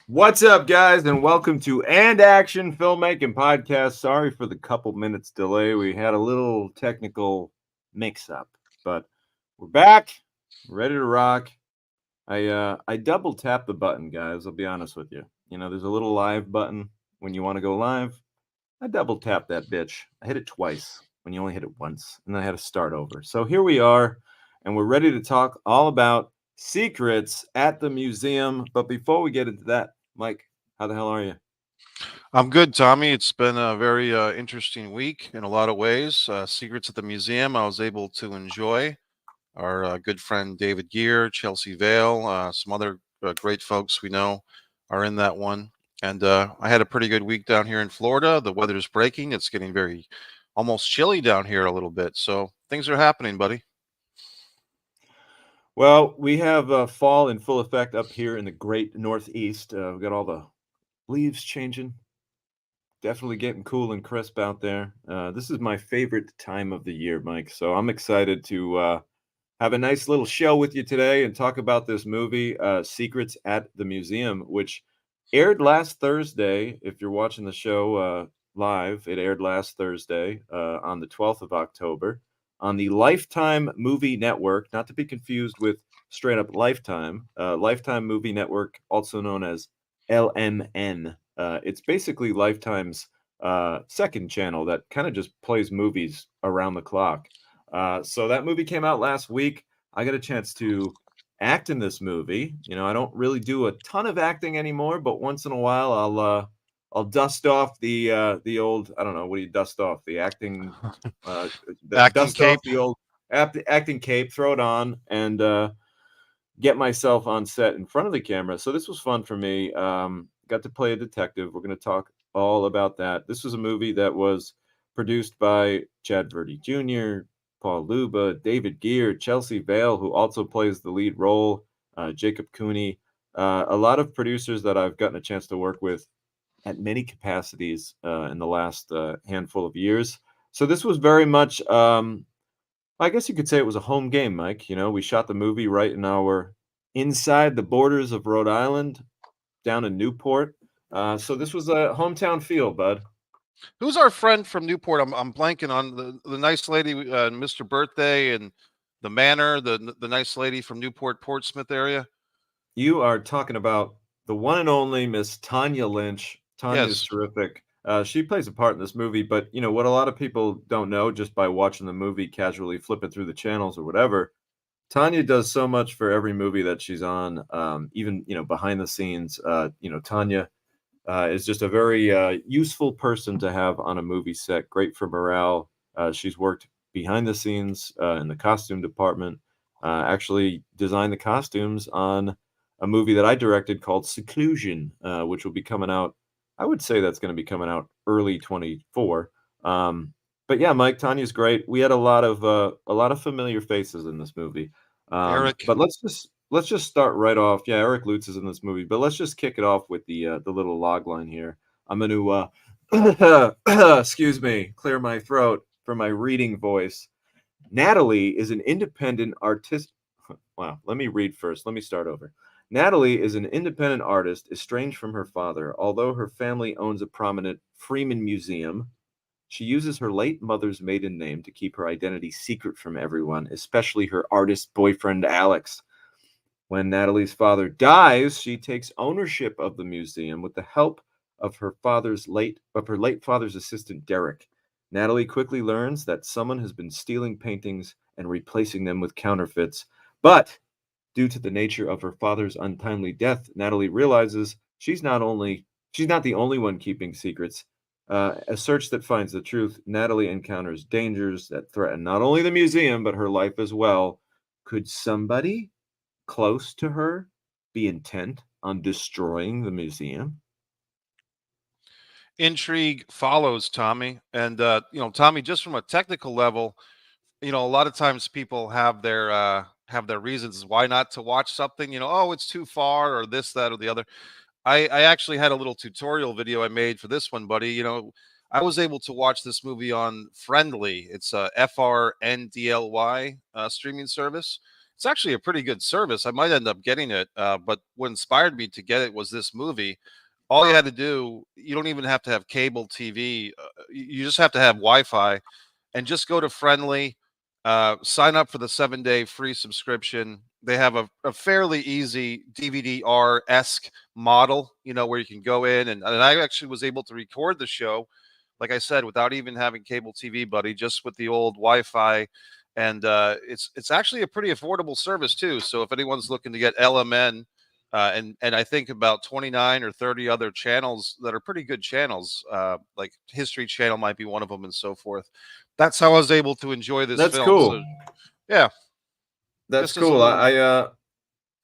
What's up, guys, and welcome to And Action Filmmaking Podcast. Sorry for the couple minutes delay. We had a little technical mix-up, but we're back, ready to rock. I double tap the button, guys. I'll be honest with you. You know, there's a little live button when you want to go live. I double tap that bitch. I hit it twice when you only hit it once, and then I had to start over. So here we are, and we're ready to talk all about secrets at the museum. But before we get into that, Mike, how the hell are you? I'm good, Tommy. It's been a very interesting week in a lot of ways. Secrets at the Museum, I was able to enjoy. Our good friend David Gear, Chelsea Vale, some other great folks we know are in that one. And I had a pretty good week down here in Florida. The weather's breaking. It's getting very almost chilly down here a little bit. So things are happening, buddy. Well, we have fall in full effect up here in the great Northeast. We've got all the leaves changing. Definitely getting cool and crisp out there. This is my favorite time of the year, Mike. So I'm excited to have a nice little show with you today and talk about this movie, Secrets at the Museum, which aired last Thursday. If you're watching the show live, it aired last Thursday on the 12th of October on the Lifetime Movie Network, not to be confused with straight up Lifetime. Lifetime Movie Network, also known as LMN. It's basically Lifetime's second channel that kind of just plays movies around the clock. So that movie came out last week. I got a chance to act in this movie. You know, I don't really do a ton of acting anymore, but once in a while I'll dust off the old, I don't know, what do you dust off? The acting uh Acting dust off cape. the old acting cape, throw it on and get myself on set in front of the camera. So this was fun for me. Got to play a detective. We're going to talk all about that. This was a movie that was produced by Chad Verdi Jr., Paul Luba, David Gear, Chelsea Vale, who also plays the lead role, Jacob Cooney. A lot of producers that I've gotten a chance to work with at many capacities in the last handful of years. So this was very much I guess you could say it was a home game, Mike. You know, we shot the movie right in our inside the borders of Rhode Island, down in Newport. So this was a hometown feel, bud. Who's our friend from Newport? I'm blanking on the nice lady, Mr. Birthday, and the Manor, the nice lady from Newport, Portsmouth area. You are talking about the one and only Miss Tanya Lynch. Tanya's Yes. terrific. She plays a part in this movie, but you know what a lot of people don't know just by watching the movie, casually flipping through the channels or whatever. Tanya does so much for every movie that she's on, even you know behind the scenes. You know, Tanya is just a very useful person to have on a movie set. Great for morale. She's worked behind the scenes in the costume department. Actually, designed the costumes on a movie that I directed called Seclusion, which will be coming out. I would say that's going to be coming out early 24. But yeah, Mike, Tanya's great. We had a lot of familiar faces in this movie. Eric. But let's just start right off. Yeah, Eric Lutz is in this movie, but let's just kick it off with the little log line here. I'm going to excuse me, clear my throat for my reading voice. Natalie is an independent artist. Wow, let me read first. Let me start over. Natalie is an independent artist estranged from her father. Although her family owns a prominent Freeman Museum, she uses her late mother's maiden name to keep her identity secret from everyone, especially her artist boyfriend Alex. When Natalie's father dies, she takes ownership of the museum with the help of her late father's assistant Derek. Natalie quickly learns that someone has been stealing paintings and replacing them with counterfeits, but due to the nature of her father's untimely death, Natalie realizes she's not the only one keeping secrets. A search that finds the truth, Natalie encounters dangers that threaten not only the museum but her life as well. Could somebody close to her be intent on destroying the museum? Intrigue follows, Tommy. And Tommy, just from a technical level, a lot of times people have their reasons why not to watch something. Oh, it's too far, or this, that, or the other. I actually had a little tutorial video I made for this one, buddy. I was able to watch this movie on Friendly. It's a FRNDLY streaming service, It's actually a pretty good service. I might end up getting it, but what inspired me to get it was this movie. All you had to do, you don't even have to have cable TV. You just have to have Wi-Fi, and just go to Friendly, sign up for the 7-day free subscription. They have a fairly easy DVD-R esque model, where you can go in, and I actually was able to record the show, like I said, without even having cable TV, buddy, just with the old Wi-Fi. And it's actually a pretty affordable service too. So if anyone's looking to get LMN, and I think about 29 or 30 other channels that are pretty good channels, like History Channel might be one of them, and so forth. That's how I was able to enjoy this That's film. So cool. yeah, That's just as a cool. little.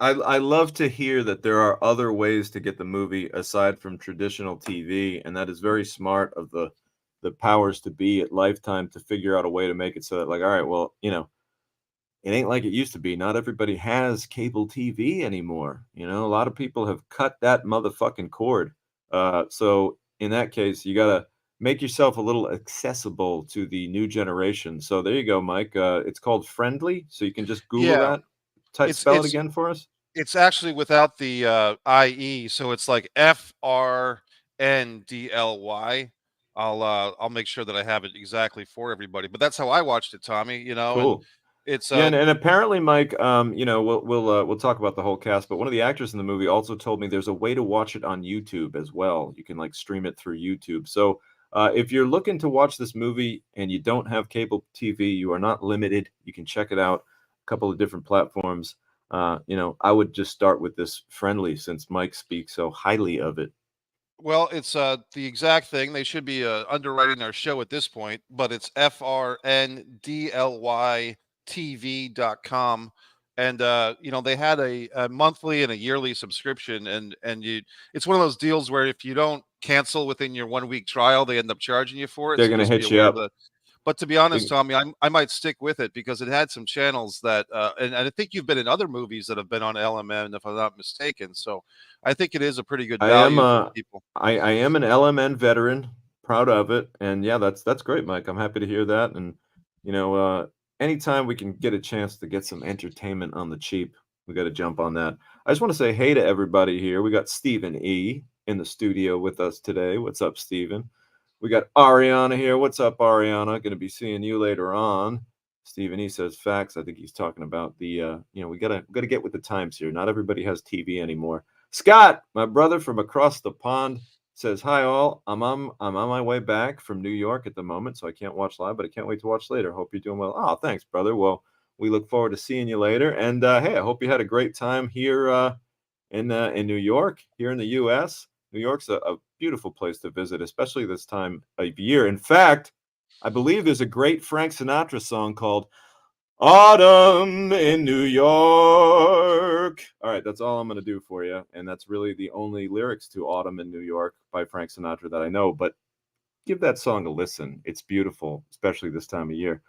I love to hear that there are other ways to get the movie aside from traditional TV, and that is very smart of the powers to be at Lifetime to figure out a way to make it so that, like, all right, well, it ain't like it used to be. Not everybody has cable TV anymore. A lot of people have cut that motherfucking cord. So in that case, you gotta make yourself a little accessible to the new generation. So there you go, Mike. It's called Friendly. So you can just Google Yeah, that. Type it's spell it it's again for us. it's actually without the IE, so it's like FRNDLY. I'll make sure that I have it exactly for everybody. But that's how I watched it, Tommy. And Cool. it's Yeah, and apparently, Mike, we'll talk about the whole cast, but one of the actors in the movie also told me there's a way to watch it on YouTube as well. You can like stream it through YouTube. So if you're looking to watch this movie and you don't have cable TV, you are not limited. You can check it out a couple of different platforms. I would just start with this Friendly since Mike speaks so highly of it. Well, it's the exact thing. They should be underwriting our show at this point, but it's FRNDLYTV.com. And they had a monthly and a yearly subscription, and it's one of those deals where if you don't cancel within your 1 week trial, they end up charging you for it. They're So gonna just be hit you aware of up. that. But to be honest, Tommy, I might stick with it because it had some channels that, and I think you've been in other movies that have been on LMN, if I'm not mistaken. So I think it is a pretty good I am value for people. I am an LMN veteran, proud of it, and yeah, that's great, Mike. I'm happy to hear that, and you know, uh, anytime we can get a chance to get some entertainment on the cheap, we got to jump on that. I just want to say hey to everybody here. We got Stephen E in the studio with us today. What's up, Stephen? We got Ariana here. What's up, Ariana? Going to be seeing you later on. Stephen E says facts. I think he's talking about the we gotta get with the times here. Not everybody has TV anymore. Scott, my brother from across the pond, says, "Hi all. I'm on my way back from New York at the moment, so I can't watch live, but I can't wait to watch later. Hope you're doing well." Oh, thanks, brother. Well, we look forward to seeing you later. And hey, I hope you had a great time here in New York, here in the U.S. New York's a beautiful place to visit, especially this time of year. In fact, I believe there's a great Frank Sinatra song called Autumn in New York. All right, that's all I'm going to do for you. And that's really the only lyrics to Autumn in New York by Frank Sinatra that I know. But give that song a listen. It's beautiful, especially this time of year.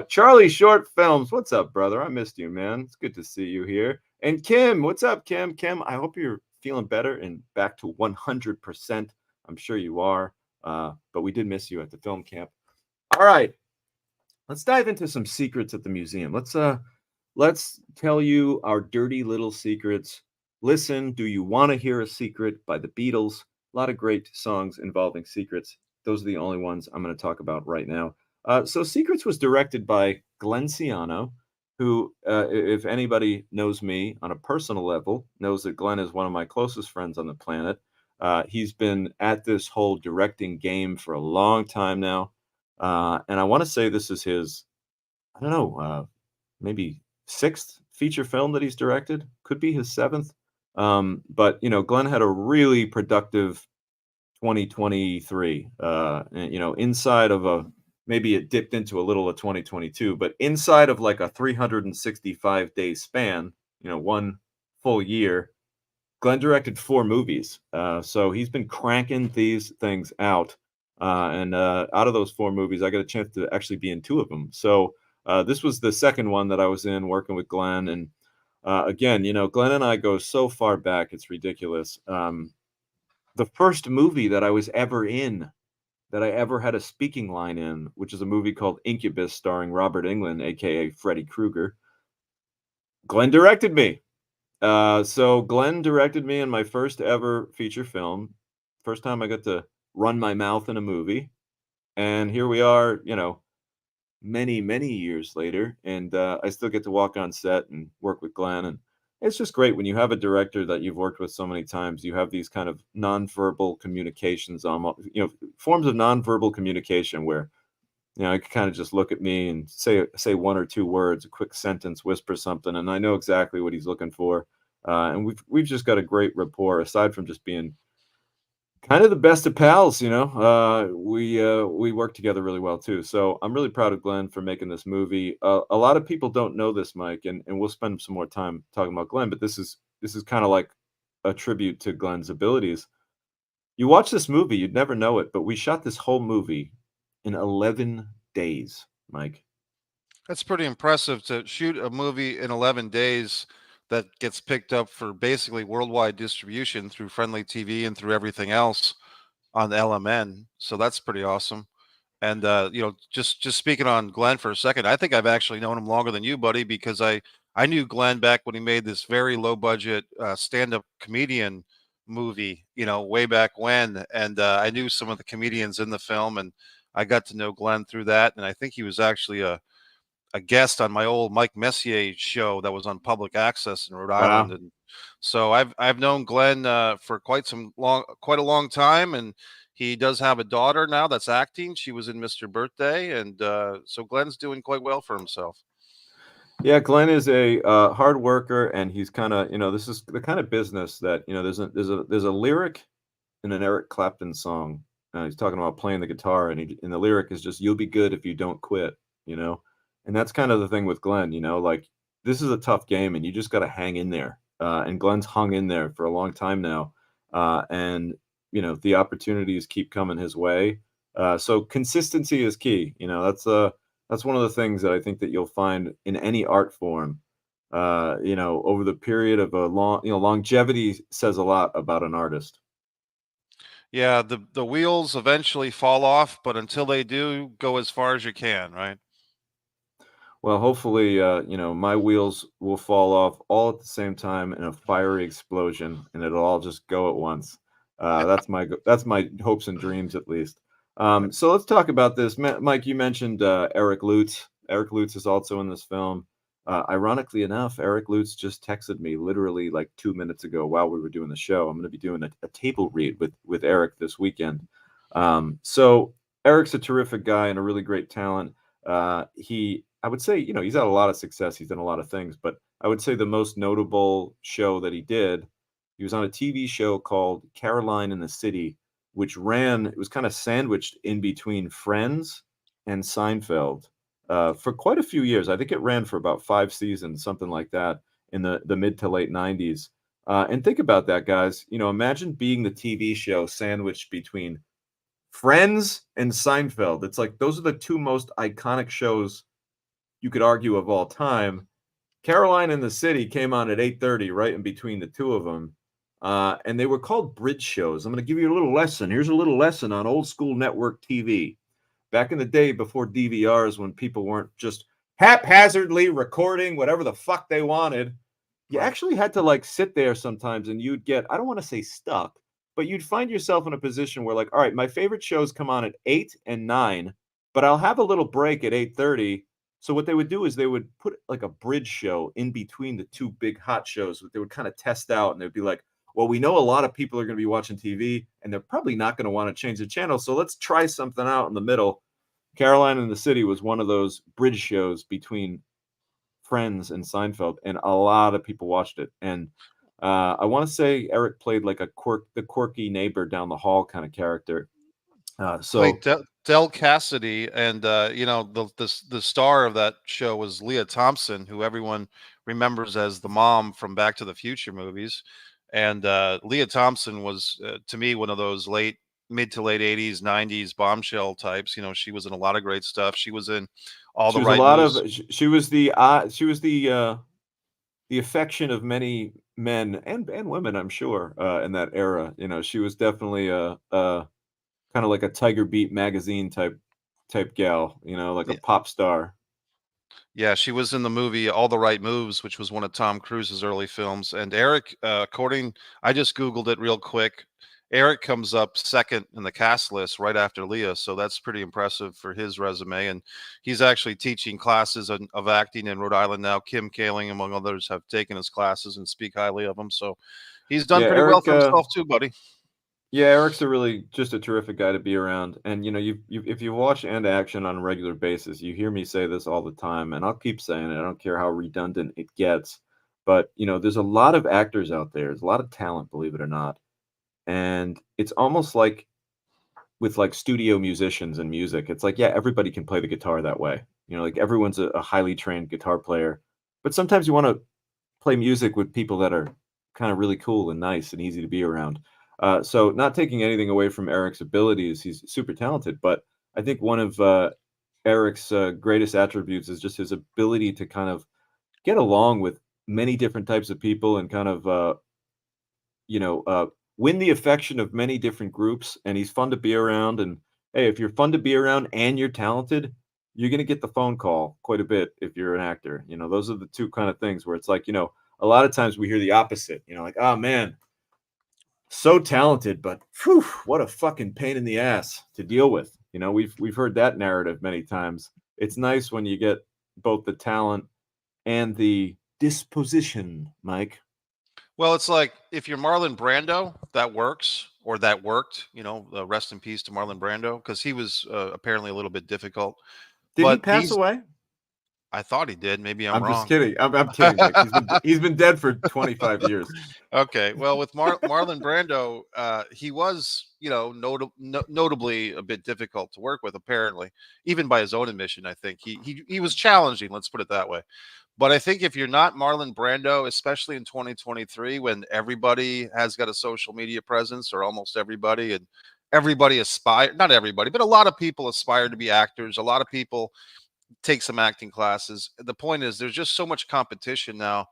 Charlie Short Films, what's up, brother? I missed you, man. It's good to see you here. And Kim, what's up, Kim? Kim, I hope you're feeling better and back to 100%. I'm sure you are. But we did miss you at the film camp. All right, let's dive into some secrets at the museum. Let's tell you our dirty little secrets. Listen, do you want to hear a secret by the Beatles? A lot of great songs involving secrets. Those are the only ones I'm going to talk about right now. So Secrets was directed by Glenn Ciano, who, if anybody knows me on a personal level, knows that Glenn is one of my closest friends on the planet. He's been at this whole directing game for a long time now. And I want to say this is his, I don't know, maybe sixth feature film that he's directed. Could be his seventh. But Glenn had a really productive 2023. Inside of a maybe it dipped into a little of 2022, but inside of like a 365-day span, one full year, Glenn directed 4 movies. So he's been cranking these things out. And out of those 4 movies, I got a chance to actually be in 2 of them. So this was the second one that I was in working with Glenn. And again, Glenn and I go so far back, it's ridiculous. The first movie that I was ever in, that I ever had a speaking line in, which is a movie called Incubus starring Robert Englund, aka Freddy Krueger. Glenn directed me. So Glenn directed me in my first ever feature film. First time I got to run my mouth in a movie, and here we are, many, many years later, and I still get to walk on set and work with Glenn, and it's just great when you have a director that you've worked with so many times. You have these kind of nonverbal communications, almost, forms of nonverbal communication where I could kind of just look at me and say one or two words, a quick sentence, whisper something, and I know exactly what he's looking for. And we've just got a great rapport, aside from just being kind of the best of pals. We work together really well too. So I'm really proud of Glenn for making this movie. A lot of people don't know this, Mike, and we'll spend some more time talking about Glenn. But this is kind of like a tribute to Glenn's abilities. You watch this movie, you'd never know it, but we shot this whole movie in 11 days, Mike. That's pretty impressive to shoot a movie in 11 days that gets picked up for basically worldwide distribution through Friendly TV and through everything else on LMN. So that's pretty awesome. And just speaking on Glenn for a second, I think I've actually known him longer than you, buddy, because I knew Glenn back when he made this very low budget stand-up comedian movie, way back when, and I knew some of the comedians in the film, and I got to know Glenn through that, and I think he was actually a guest on my old Mike Messier show that was on public access in Rhode Island, Wow. and so I've known Glenn for quite a long time, and he does have a daughter now that's acting. She was in Mr. Birthday, and so Glenn's doing quite well for himself. Yeah, Glenn is a hard worker, and he's kind of, this is the kind of business that, there's a lyric in an Eric Clapton song. He's talking about playing the guitar, and the lyric is just "You'll be good if you don't quit," you know. And that's kind of the thing with Glenn, like this is a tough game, and you just got to hang in there. And Glenn's hung in there for a long time now, and the opportunities keep coming his way. So consistency is key. That's one of the things that I think that you'll find in any art form. Over the period of a longevity says a lot about an artist. Yeah, the wheels eventually fall off, but until they do, go as far as you can, right? Well, hopefully, my wheels will fall off all at the same time in a fiery explosion, and it'll all just go at once. That's my hopes and dreams, at least. So let's talk about this, Mike. You mentioned Eric Lutz. Eric Lutz is also in this film. Ironically enough, Eric Lutz just texted me literally like 2 minutes ago while we were doing the show. I'm going to be doing a table read with Eric this weekend. So Eric's a terrific guy and a really great talent. I would say, he's had a lot of success. He's done a lot of things, but I would say the most notable show that he was on a TV show called Caroline in the City, which it was kind of sandwiched in between Friends and Seinfeld for quite a few years. I think it ran for about 5 seasons, something like that, in the mid to late 90s. And think about that, guys. Imagine being the TV show sandwiched between Friends and Seinfeld. It's like those are the two most iconic shows you could argue of all time. Caroline in the City came on at 8:30, right in between the two of them, and they were called bridge shows. I'm going to give you a little lesson. Here's a little lesson on old school network TV. Back in the day before DVRs, when people weren't just haphazardly recording whatever the fuck they wanted, you Right. actually had to like sit there sometimes, and you'd get, I don't want to say stuck, but you'd find yourself in a position where like, all right, my favorite shows come on at 8 and 9, but I'll have a little break at 8:30. So what they would do is they would put like a bridge show in between the two big hot shows that they would kind of test out, and they'd be like, well, we know a lot of people are going to be watching TV and they're probably not going to want to change the channel. So let's try something out in the middle. Caroline in the City was one of those bridge shows between Friends and Seinfeld, and a lot of people watched it. And I want to say Eric played like the quirky neighbor down the hall kind of character. Played So Del Cassidy, and the star of that show was Leah Thompson, who everyone remembers as the mom from Back to the Future movies. And Leah Thompson was, to me, one of those mid to late '80s, '90s bombshell types. She was in a lot of great stuff. She was in All she the was a Right lot Moves. of she was the affection of many men and women, I'm sure, in that era. She was definitely a kind of like a Tiger Beat magazine type gal, like a pop star. Yeah, she was in the movie All the Right Moves, which was one of Tom Cruise's early films. And Eric, I just Googled it real quick. Eric comes up second in the cast list right after Leah. So that's pretty impressive for his resume. And he's actually teaching classes of acting in Rhode Island now. Kim Kaling, among others, have taken his classes and speak highly of him. So he's done Yeah, pretty well Eric. for himself too, buddy. Yeah, Eric's a really just a terrific guy to be around. And you if you watch And Action on a regular basis, you hear me say this all the time, and I'll keep saying it. I don't care how redundant it gets. But there's a lot of actors out there. There's a lot of talent, believe it or not. And it's almost like with like studio musicians and music, it's like, yeah, everybody can play the guitar that way. Like everyone's a highly trained guitar player. But sometimes you want to play music with people that are kind of really cool and nice and easy to be around. So, not taking anything away from Eric's abilities, he's super talented. But I think one of Eric's greatest attributes is just his ability to kind of get along with many different types of people and kind of you know, uh, win the affection of many different groups, and he's fun to be around. And hey, if you're fun to be around and you're talented, you're gonna get the phone call quite a bit if you're an actor. Those are the two kind of things where it's like, a lot of times we hear the opposite. Like, oh man, so talented, but whew, what a fucking pain in the ass to deal with. We've heard that narrative many times. It's nice when you get both the talent and the disposition, Mike. Well, it's like if you're Marlon Brando, that works, or that worked. Rest in peace to Marlon Brando, because he was apparently a little bit difficult. Did he But pass away? I thought he did. Maybe I'm I'm just wrong. kidding. I'm kidding, Nick. He's been dead for 25 years. Okay. Well, with Marlon Brando, he was, notably a bit difficult to work with, apparently, even by his own admission. I think he was challenging. Let's put it that way. But I think if you're not Marlon Brando, especially in 2023, when everybody has got a social media presence, or almost everybody, and everybody aspire, not everybody, but a lot of people aspire to be actors. A lot of people take some acting classes. The point is, there's just so much competition now.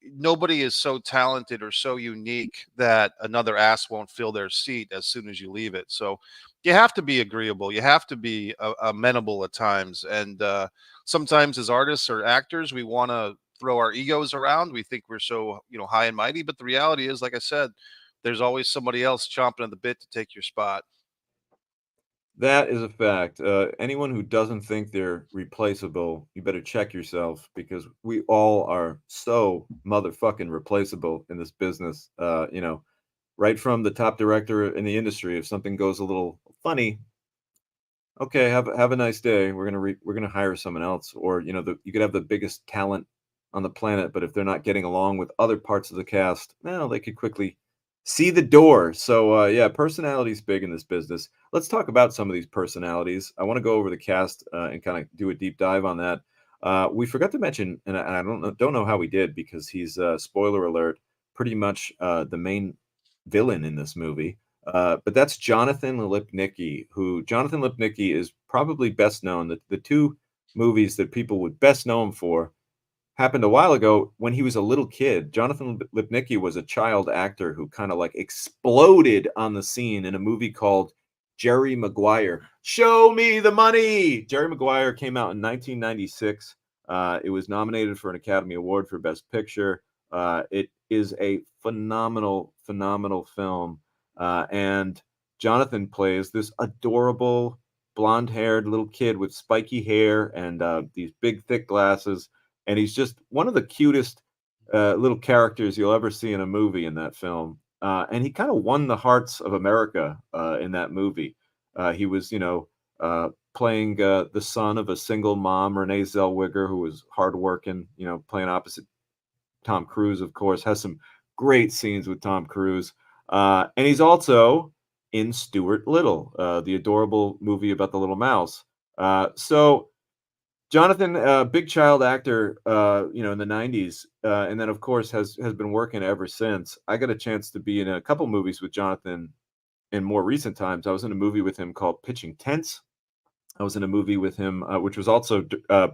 Nobody is so talented or so unique that another ass won't fill their seat as soon as you leave it. So you have to be agreeable. You have to be amenable at times. And sometimes as artists or actors, we want to throw our egos around. We think we're so, high and mighty. But the reality is, like I said, there's always somebody else chomping at the bit to take your spot. That is a fact. Anyone who doesn't think they're replaceable, you better check yourself because we all are so motherfucking replaceable in this business. Right from the top director in the industry, if something goes a little funny, okay, have a nice day. We're gonna hire someone else, or you could have the biggest talent on the planet, but if they're not getting along with other parts of the cast, well, they could quickly see the door. So yeah, personality's big in this business. Let's talk about some of these personalities. I want to go over the cast and kind of do a deep dive on that. We forgot to mention, and I don't know how we did because he's spoiler alert, pretty much the main villain in this movie. But that's Jonathan Lipnicki, who Jonathan Lipnicki is probably best known. The two movies that people would best know him for happened a while ago when he was a little kid. Jonathan Lipnicki was a child actor who kind of like exploded on the scene in a movie called Jerry Maguire. Show me the money. Jerry Maguire came out in 1996. It was nominated for an Academy Award for Best Picture. It is a phenomenal, phenomenal film. And Jonathan plays this adorable blonde-haired little kid with spiky hair and these big, thick glasses, and he's just one of the cutest little characters you'll ever see in a movie in that film. And he kind of won the hearts of America in that movie. He was, playing the son of a single mom, Renee Zellweger, who was hardworking, playing opposite Tom Cruise, of course, has some great scenes with Tom Cruise. And he's also in Stuart Little, the adorable movie about the little mouse. So Jonathan, big child actor, in the '90s, and then of course has been working ever since. I got a chance to be in a couple movies with Jonathan in more recent times. I was in a movie with him called Pitching Tents. I was in a movie with him, which was also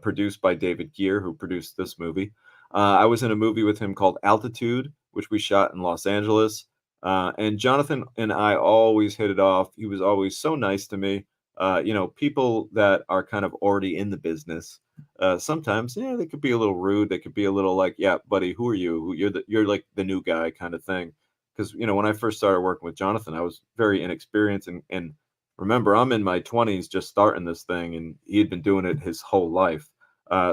produced by David Gear, who produced this movie. I was in a movie with him called Altitude, which we shot in Los Angeles. And Jonathan and I always hit it off. He was always so nice to me. People that are kind of already in the business. Sometimes, yeah, they could be a little rude. They could be a little like, "Yeah, buddy, who are you? You're like the new guy," kind of thing. Because when I first started working with Jonathan, I was very inexperienced, and remember, I'm in my 20s, just starting this thing, and he had been doing it his whole life.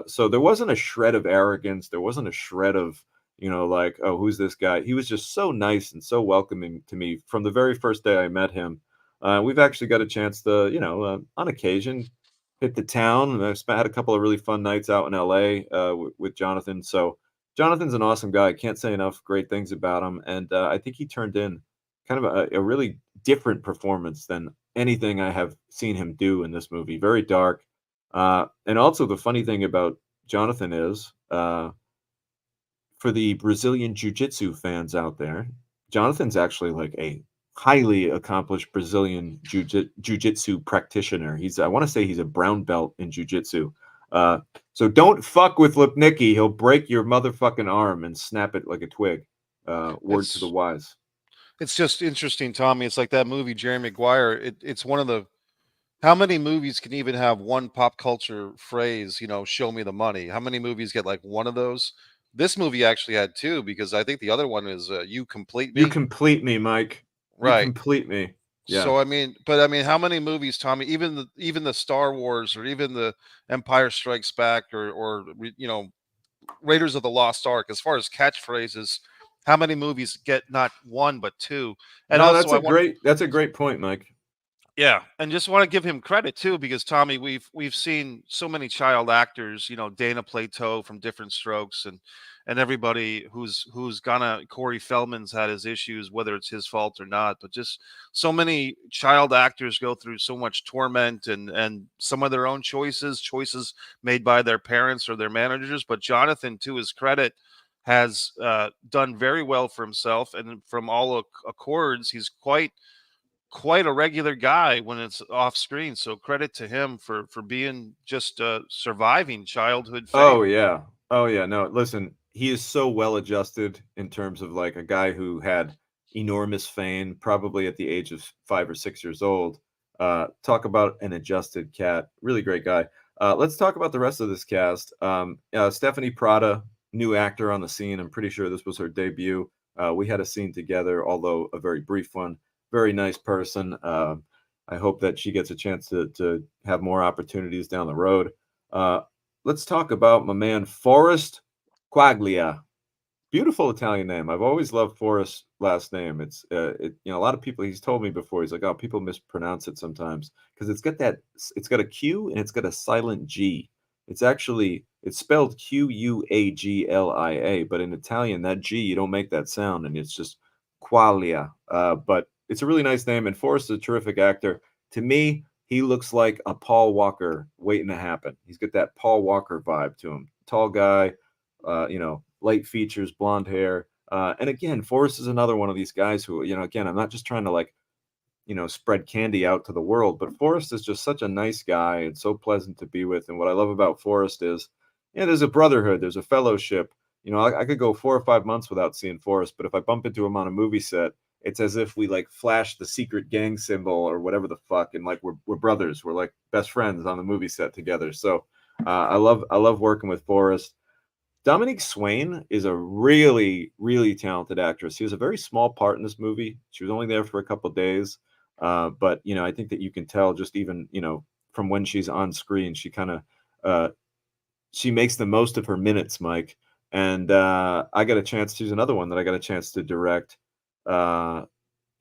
So there wasn't a shred of arrogance. There wasn't a shred of like, oh, who's this guy? He was just so nice and so welcoming to me from the very first day I met him. We've actually got a chance to, on occasion, hit the town, and I've had a couple of really fun nights out in LA with Jonathan. So Jonathan's an awesome guy. I can't say enough great things about him, and I think he turned in kind of a really different performance than anything I have seen him do in this movie. Very dark, and also the funny thing about Jonathan is, for the Brazilian jiu-jitsu fans out there, Jonathan's actually like a highly accomplished Brazilian jiu-jitsu practitioner. I want to say he's a brown belt in jiu-jitsu. Uh, so don't fuck with Lipnicki. He'll break your motherfucking arm and snap it like a twig. Word to the It's wise. it's just interesting, Tommy. It's like that movie Jerry Maguire. It's one of the how many movies can even have one pop culture phrase, show me the money? How many movies get like one of those? This movie actually had two because I think the other one is You Complete You Me. complete me, Mike. You Right. complete me. Yeah. So I mean, how many movies, Tommy? Even the Star Wars or even the Empire Strikes Back or Raiders of the Lost Ark. As far as catchphrases, how many movies get not one but two? And No, also, I want that's a great point, Mike. yeah, and just want to give him credit too, because Tommy, we've seen so many child actors, Dana Plato from Different Strokes, and everybody who's gonna Corey Feldman's had his issues, whether it's his fault or not, but just so many child actors go through so much torment and some of their own choices made by their parents or their managers. But Jonathan, to his credit, has done very well for himself, and from all accords, he's quite a regular guy when it's off screen. So credit to him for being just surviving childhood Oh fame. yeah. Oh yeah. No, listen, he is so well adjusted in terms of like a guy who had enormous fame, probably at the age of 5 or 6 years old. Talk about an adjusted cat. Really great guy. Let's talk about the rest of this cast. Stephanie Prada, new actor on the scene. I'm pretty sure this was her debut. We had a scene together, although a very brief one. Very nice person. I hope that she gets a chance to have more opportunities down the road. Uh, let's talk about my man Forrest Quaglia. Beautiful Italian name. I've always loved Forrest's last name. A lot of people. He's told me before. He's like, oh, people mispronounce it sometimes because it's got a Q and it's got a silent G. It's spelled Quaglia, but in Italian that G you don't make that sound, and it's just Quaglia. But it's a really nice name, and Forrest is a terrific actor. To me, he looks like a Paul Walker waiting to happen. He's got that Paul Walker vibe to him. Tall guy, light features, blonde hair. And again, Forrest is another one of these guys who, again, I'm not just trying to like, spread candy out to the world, but Forrest is just such a nice guy and so pleasant to be with. And what I love about Forrest is, there's a brotherhood, there's a fellowship. I could go 4 or 5 months without seeing Forrest, but if I bump into him on a movie set, it's as if we like flash the secret gang symbol or whatever the fuck, and like we're brothers, we're like best friends on the movie set together. So I love working with Forrest. Dominique Swain is a really, really talented actress. She has a very small part in this movie. She was only there for a couple days, but I think that you can tell just even from when she's on screen, she kind of uh, she makes the most of her minutes, Mike. And I got a chance. She's another one that I got a chance to direct uh,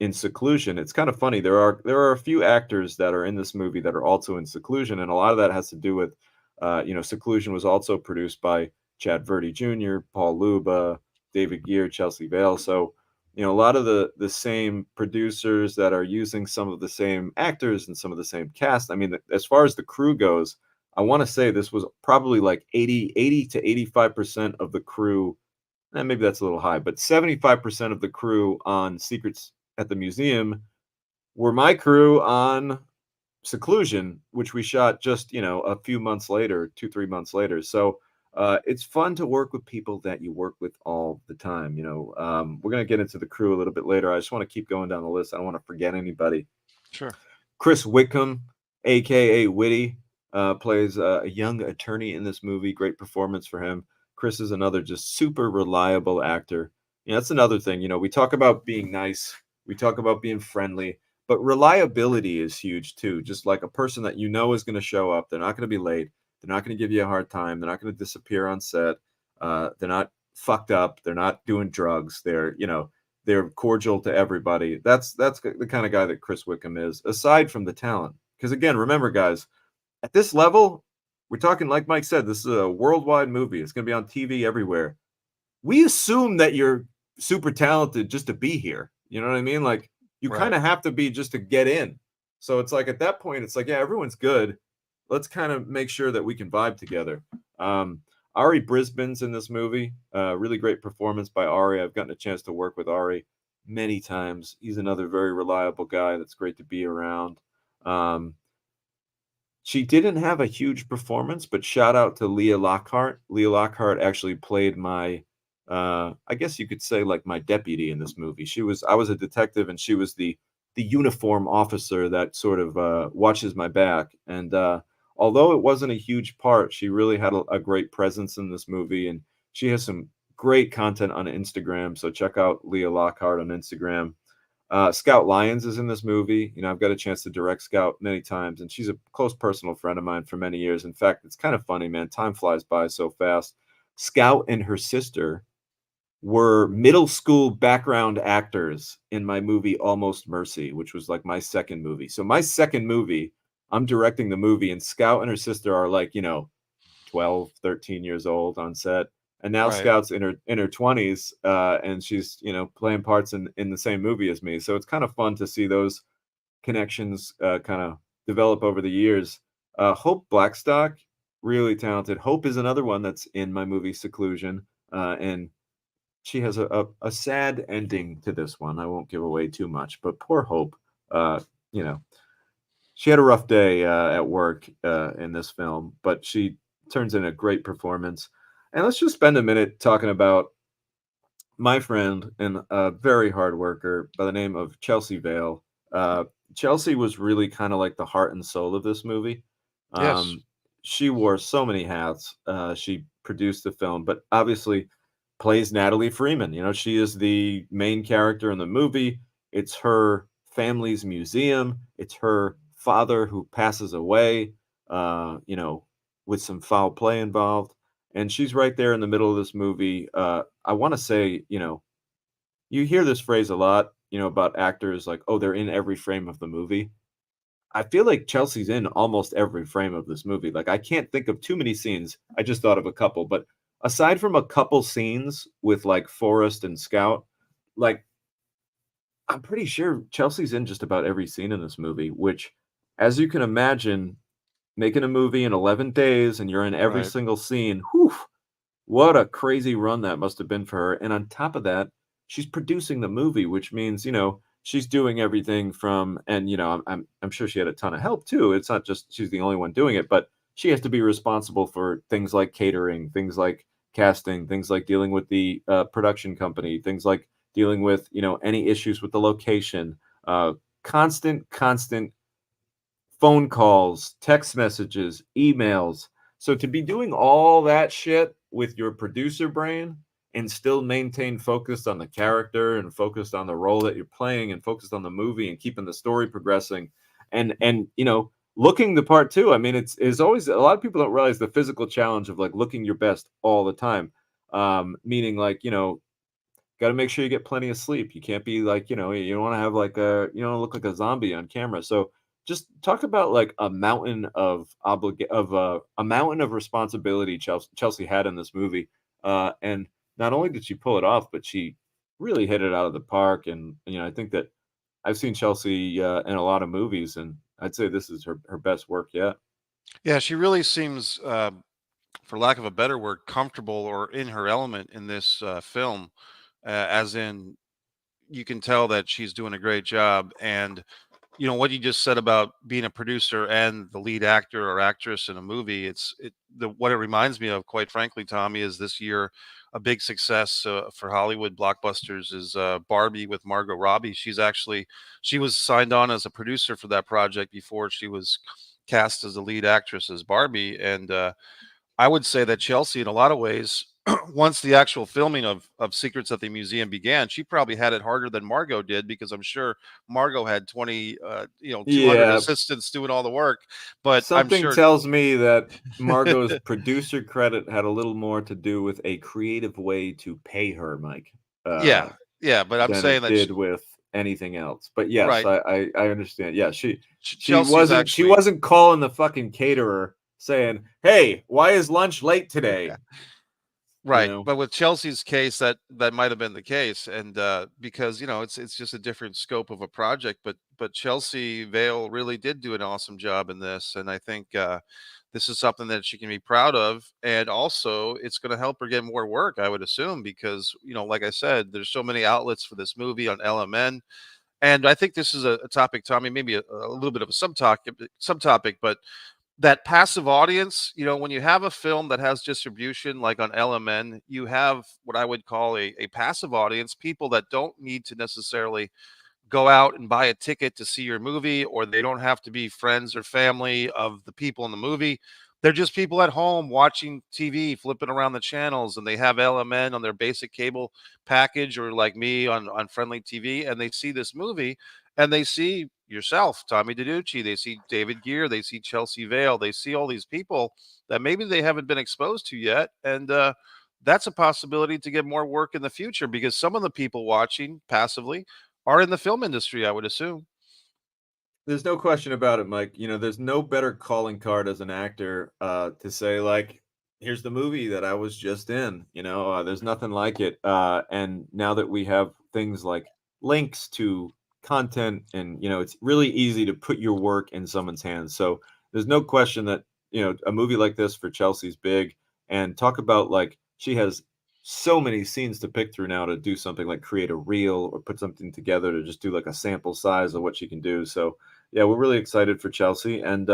in Seclusion. It's kind of funny. There are a few actors that are in this movie that are also in Seclusion, and a lot of that has to do with Seclusion was also produced by Chad Verdi Jr., Paul Luba, David Gear, Chelsea Vale. So a lot of the same producers that are using some of the same actors and some of the same cast. I mean, as far as the crew goes, I want to say this was probably like 80 to 85% of the crew. Maybe that's a little high, but 75% of the crew on Secrets at the Museum were my crew on Seclusion, which we shot just, a few months later, 2, 3 months later. So it's fun to work with people that you work with all the time. We're going to get into the crew a little bit later. I just want to keep going down the list. I don't want to forget anybody. Sure. Chris Whitcomb, aka Witty. plays a young attorney in this movie. Great performance for him. Chris is another just super reliable actor. That's another thing. We talk about being nice, we talk about being friendly, but reliability is huge too. Just like a person that is going to show up. They're not going to be late. They're not going to give you a hard time. They're not going to disappear on set. They're not fucked up. They're not doing drugs. They're cordial to everybody. That's the kind of guy that Chris Wickham is, aside from the talent. Because again, remember, guys, at this level, we're talking, like Mike said, this is a worldwide movie. It's going to be on TV everywhere. We assume that you're super talented just to be here. You know what I mean? Like, you kind Right. of have to be just to get in. So it's like, at that point, it's like, yeah, everyone's good. Let's kind of make sure that we can vibe together. Um, Ari Brisbane's in this movie. Really great performance by Ari. I've gotten a chance to work with Ari many times. He's another very reliable guy that's great to be around. Um, she didn't have a huge performance, but shout out to Leah Lockhart. Leah Lockhart actually played my, I guess you could say, like, my deputy in this movie. I was a detective, and she was the uniform officer that sort of watches my back. And although it wasn't a huge part, she really had a great presence in this movie, and she has some great content on Instagram. So check out Leah Lockhart on Instagram. Scout Lyons is in this movie. I've got a chance to direct Scout many times, and she's a close personal friend of mine for many years. In fact, it's kind of funny, man. Time flies by so fast. Scout and her sister were middle school background actors in my movie Almost Mercy, which was like my second movie. So my second movie, I'm directing the movie, and Scout and her sister are like, 12, 13 years old on set. And now Right. Scout's in her 20s, and she's, playing parts in the same movie as me. So it's kind of fun to see those connections kind of develop over the years. Hope Blackstock, really talented. Hope is another one that's in my movie Seclusion, and she has a sad ending to this one. I won't give away too much, but poor Hope. Uh, you know, she had a rough day at work in this film, but she turns in a great performance. And let's just spend a minute talking about my friend and a very hard worker by the name of Chelsea Vale. Uh, Chelsea was really kind of like the heart and soul of this movie. Yes. Um, she wore so many hats. She produced the film, but obviously plays Natalie Freeman. She is the main character in the movie. It's her family's museum. It's her father who passes away, with some foul play involved, and she's right there in the middle of this movie. I want to say, you hear this phrase a lot, about actors like, oh, they're in every frame of the movie. I feel like Chelsea's in almost every frame of this movie. Like, I can't think of too many scenes. I just thought of a couple, but aside from a couple scenes with like Forrest and Scout, like, I'm pretty sure Chelsea's in just about every scene in this movie, which, as you can imagine, making a movie in 11 days and you're in every Right. single scene, whew, what a crazy run that must have been for her. And on top of that, she's producing the movie, which means, she's doing everything from, and I'm sure she had a ton of help too. It's not just she's the only one doing it, but she has to be responsible for things like catering, things like casting, things like dealing with the production company, things like dealing with, any issues with the location, constant phone calls, text messages, emails. So to be doing all that shit with your producer brain and still maintain focused on the character and focused on the role that you're playing and focused on the movie and keeping the story progressing and looking the part too. I mean, it's always, a lot of people don't realize the physical challenge of like looking your best all the time. Meaning, like, got to make sure you get plenty of sleep. You can't be like, you don't want to have like you don't look like a zombie on camera. So just talk about like a mountain of a mountain of responsibility Chelsea had in this movie. And not only did she pull it off, but she really hit it out of the park. And, I think that I've seen Chelsea in a lot of movies, and I'd say this is her best work yet. Yeah, she really seems, for lack of a better word, comfortable or in her element in this film. As in, you can tell that she's doing a great job. And what you just said about being a producer and the lead actor or actress in a movie, what it reminds me of, quite frankly, Tommy, is this year a big success for Hollywood blockbusters is Barbie with Margot Robbie. She was signed on as a producer for that project before she was cast as the lead actress as Barbie. And I would say that Chelsea, in a lot of ways, once the actual filming of Secrets at the Museum began, she probably had it harder than Margot did, because I'm sure Margot had 200 Yeah, assistants doing all the work. But I'm something sure, tells me that Margot's producer credit had a little more to do with a creative way to pay her, Mike, yeah, yeah. But I'm than it saying that, did with anything else. But yes, right, I understand. Yeah, she Chelsea's she actually, wasn't calling the fucking caterer saying, "Hey, why is lunch late today?" You right. know, But with Chelsea's case, that might have been the case, and because it's just a different scope of a project. But Chelsea Vale really did do an awesome job in this, and I think this is something that she can be proud of. And also, it's going to help her get more work, I would assume, because like I said, there's so many outlets for this movie on LMN. And I think this is a topic, Tommy, maybe a little bit of a subtopic, but that passive audience, when you have a film that has distribution like on LMN, you have what I would call a passive audience, people that don't need to necessarily go out and buy a ticket to see your movie, or they don't have to be friends or family of the people in the movie. They're just people at home watching TV, flipping around the channels, and they have LMN on their basic cable package, or like me on Friendly TV, and they see this movie, and they see yourself, Tommy DiDucci, they see David Gear, they see Chelsea Vale, they see all these people that maybe they haven't been exposed to yet, and that's a possibility to get more work in the future, because some of the people watching passively are in the film industry, I would assume. there's no question about it, Mike. There's no better calling card as an actor to say like, "Here's the movie that I was just in." There's nothing like it. And now that we have things like links to content, and it's really easy to put your work in someone's hands. So there's no question that a movie like this for Chelsea's big. And talk about like she has so many scenes to pick through now to do something like create a reel or put something together to just do like a sample size of what she can do. So yeah, we're really excited for Chelsea, and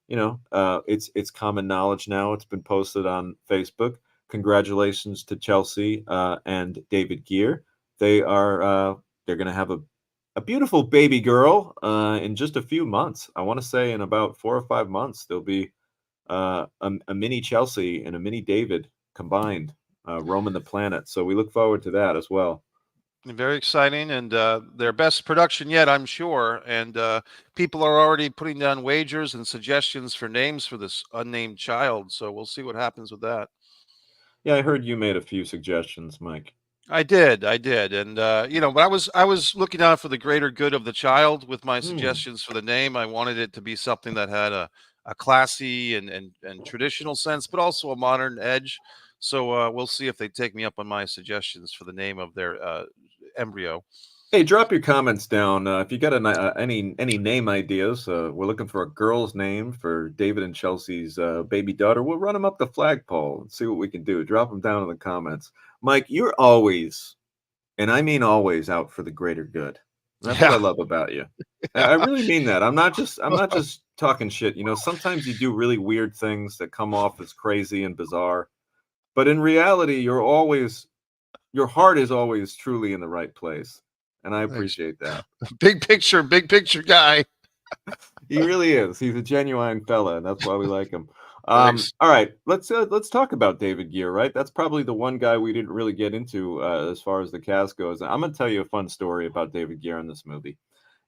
it's common knowledge now. It's been posted on Facebook. Congratulations to Chelsea and David Gear. They're going to have a beautiful baby girl in just a few months. I want to say in about 4 or 5 months there'll be a mini Chelsea and a mini David combined roaming the planet. So we look forward to that as well. Very exciting, and their best production yet, I'm sure. And people are already putting down wagers and suggestions for names for this unnamed child. So we'll see what happens with that. Yeah, I heard you made a few suggestions, Mike. I did, and but I was looking out for the greater good of the child with my Hmm. suggestions for the name. I wanted it to be something that had a classy and traditional sense, but also a modern edge. So we'll see if they take me up on my suggestions for the name of their embryo. Hey, drop your comments down if you got any name ideas. We're looking for a girl's name for David and Chelsea's baby daughter. We'll run them up the flagpole and see what we can do. Drop them down in the comments. Mike, you're always, and I mean always, out for the greater good. And that's what I Yeah. love about you. I really mean that. I'm not just talking shit. Sometimes you do really weird things that come off as crazy and bizarre, but in reality, your heart is always truly in the right place, and I Thanks. appreciate that. Big picture guy. He really is. He's a genuine fella, and that's why we like him. Thanks. All right, let's talk about David Gear. Right, that's probably the one guy we didn't really get into as far as the cast goes. I'm gonna tell you a fun story about David Gear in this movie.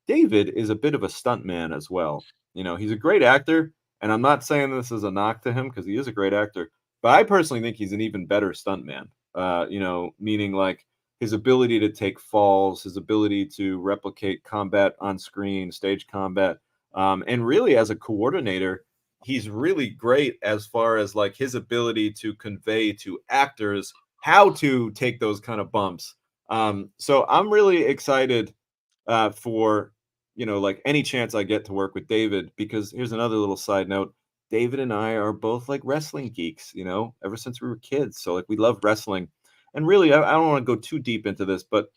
David is a bit of a stuntman as well. He's a great actor, and I'm not saying this as a knock to him because he is a great actor, but I personally think he's an even better stuntman. Meaning like his ability to take falls, his ability to replicate combat on screen, stage combat, and really as a coordinator, he's really great as far as like his ability to convey to actors how to take those kind of bumps. So I'm really excited for like any chance I get to work with David, because here's another little side note. David and I are both like wrestling geeks, ever since we were kids. So like we love wrestling. And really, I don't want to go too deep into this, but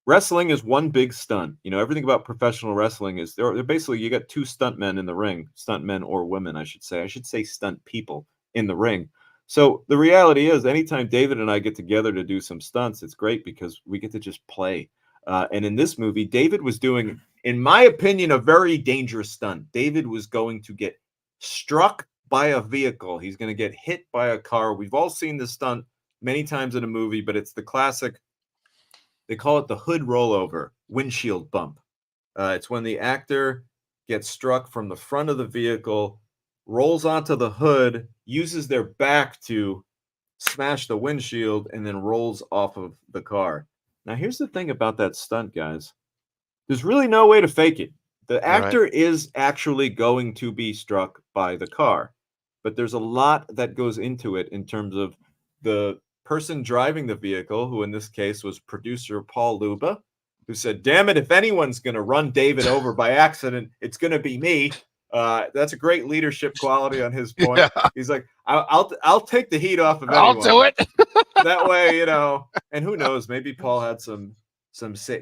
wrestling is one big stunt. Everything about professional wrestling is they're basically you got two stuntmen in the ring, stuntmen or women, I should say. I should say stunt people in the ring. So the reality is, anytime David and I get together to do some stunts, it's great because we get to just play. And in this movie, David was doing, in my opinion, a very dangerous stunt. David was going to get struck by a vehicle. He's going to get hit by a car. We've all seen this stunt many times in a movie, but it's the classic. They call it the hood rollover, windshield bump. It's when the actor gets struck from the front of the vehicle, rolls onto the hood, uses their back to smash the windshield, and then rolls off of the car. Now, here's the thing about that stunt, guys. There's really no way to fake it. The Right. actor is actually going to be struck by the car, but there's a lot that goes into it in terms of the person driving the vehicle, who in this case was producer Paul Luba, who said, "Damn it, if anyone's going to run David over by accident, it's going to be me." That's a great leadership quality on his point. Yeah, He's like, I'll take the heat off of I'll do anyone. it. That way, and who knows, maybe Paul had some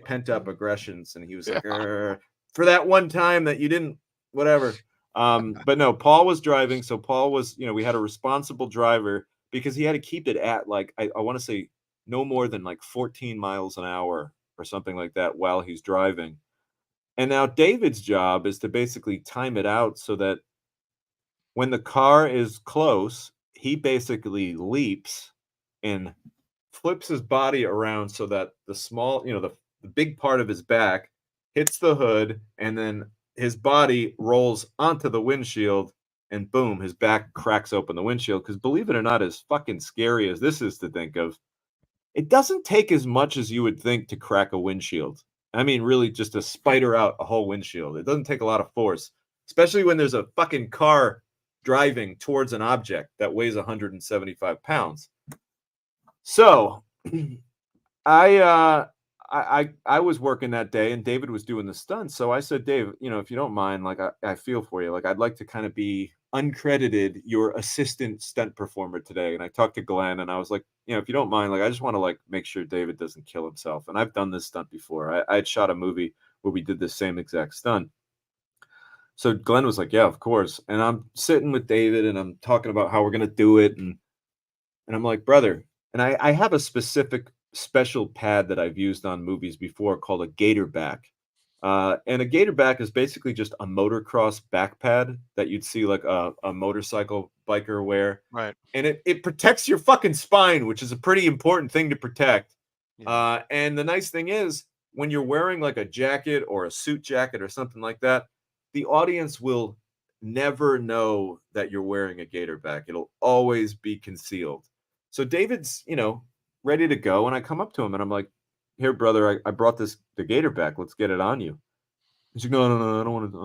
pent up aggressions, and he was Yeah. like, for that one time that you didn't, whatever. But no, Paul was driving, so Paul was, we had a responsible driver because he had to keep it at like I want to say no more than like 14 miles an hour or something like that while he's driving. And now David's job is to basically time it out so that when the car is close, he basically leaps and flips his body around so that the small, the big part of his back hits the hood, and then his body rolls onto the windshield, and boom, his back cracks open the windshield. Because believe it or not, as fucking scary as this is to think of, it doesn't take as much as you would think to crack a windshield. I mean, really, just to spider out a whole windshield. It doesn't take a lot of force, especially when there's a fucking car driving towards an object that weighs 175 pounds. So I I was working that day and David was doing the stunts. So I said, Dave, if you don't mind, like I feel for you. Like I'd like to kind of be uncredited your assistant stunt performer today. And I talked to Glenn and I was like, if you don't mind, like I just want to like make sure David doesn't kill himself. And I've done this stunt before. I had shot a movie where we did the same exact stunt. So Glenn was like, yeah, of course. And I'm sitting with David and I'm talking about how we're gonna do it. And I'm like, brother, and I have a specific special pad that I've used on movies before called a gator back. And a gator back is basically just a motocross back pad that you'd see like a motorcycle biker wear. Right. And it protects your fucking spine, which is a pretty important thing to protect. Yeah. And the nice thing is, when you're wearing like a jacket or a suit jacket or something like that, the audience will never know that you're wearing a gator back. It'll always be concealed. So David's, ready to go. And I come up to him and I'm like, here, brother, I brought the gator back. Let's get it on you. He's like, no, no, no, I don't want to.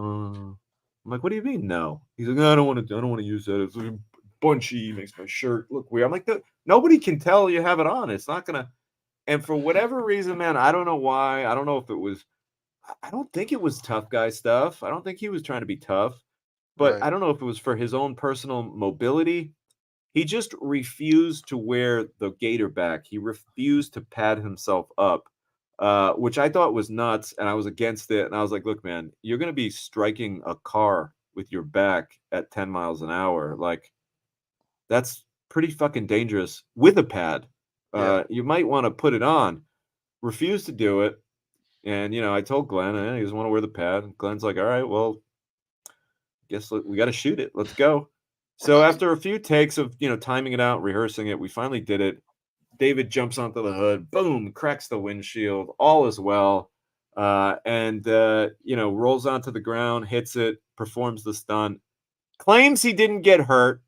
I'm like, what do you mean, no? He's like, no, I don't want to use that. It's like bunchy, makes my shirt look weird. I'm like, nobody can tell you have it on. It's not gonna. And for whatever reason, man, I don't know why. I don't know if it was. I don't think it was tough guy stuff. I don't think he was trying to be tough, but Right. I don't know if it was for his own personal mobility. He just refused to wear the gator back. He refused to pad himself up, which I thought was nuts, and I was against it. And I was like, "Look, man, you're going to be striking a car with your back at 10 miles an hour. Like, that's pretty fucking dangerous with a pad. Yeah. You might want to put it on." Refused to do it, and I told Glenn, he doesn't want to wear the pad. And Glenn's like, "All right, well, guess we got to shoot it. Let's go." So after a few takes of timing it out, rehearsing it, we finally did it. David jumps onto the hood, boom, cracks the windshield, all is well, and rolls onto the ground, hits it, performs the stunt, claims he didn't get hurt,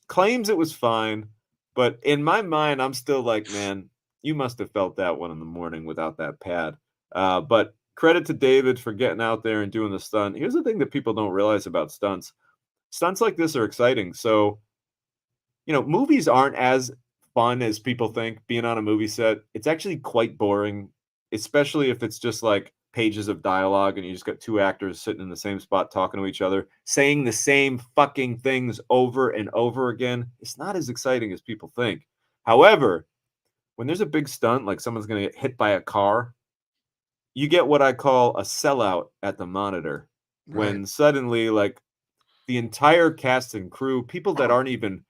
claims it was fine, but in my mind, I'm still like, man, you must have felt that one in the morning without that pad. But credit to David for getting out there and doing the stunt. Here's the thing that people don't realize about stunts. Stunts like this are exciting. So, movies aren't as fun as people think being on a movie set. It's actually quite boring, especially if it's just like pages of dialogue and you just got two actors sitting in the same spot talking to each other, saying the same fucking things over and over again. It's not as exciting as people think. However, when there's a big stunt, like someone's going to get hit by a car, you get what I call a sellout at the monitor Right. when suddenly, like, the entire cast and crew, people that aren't even,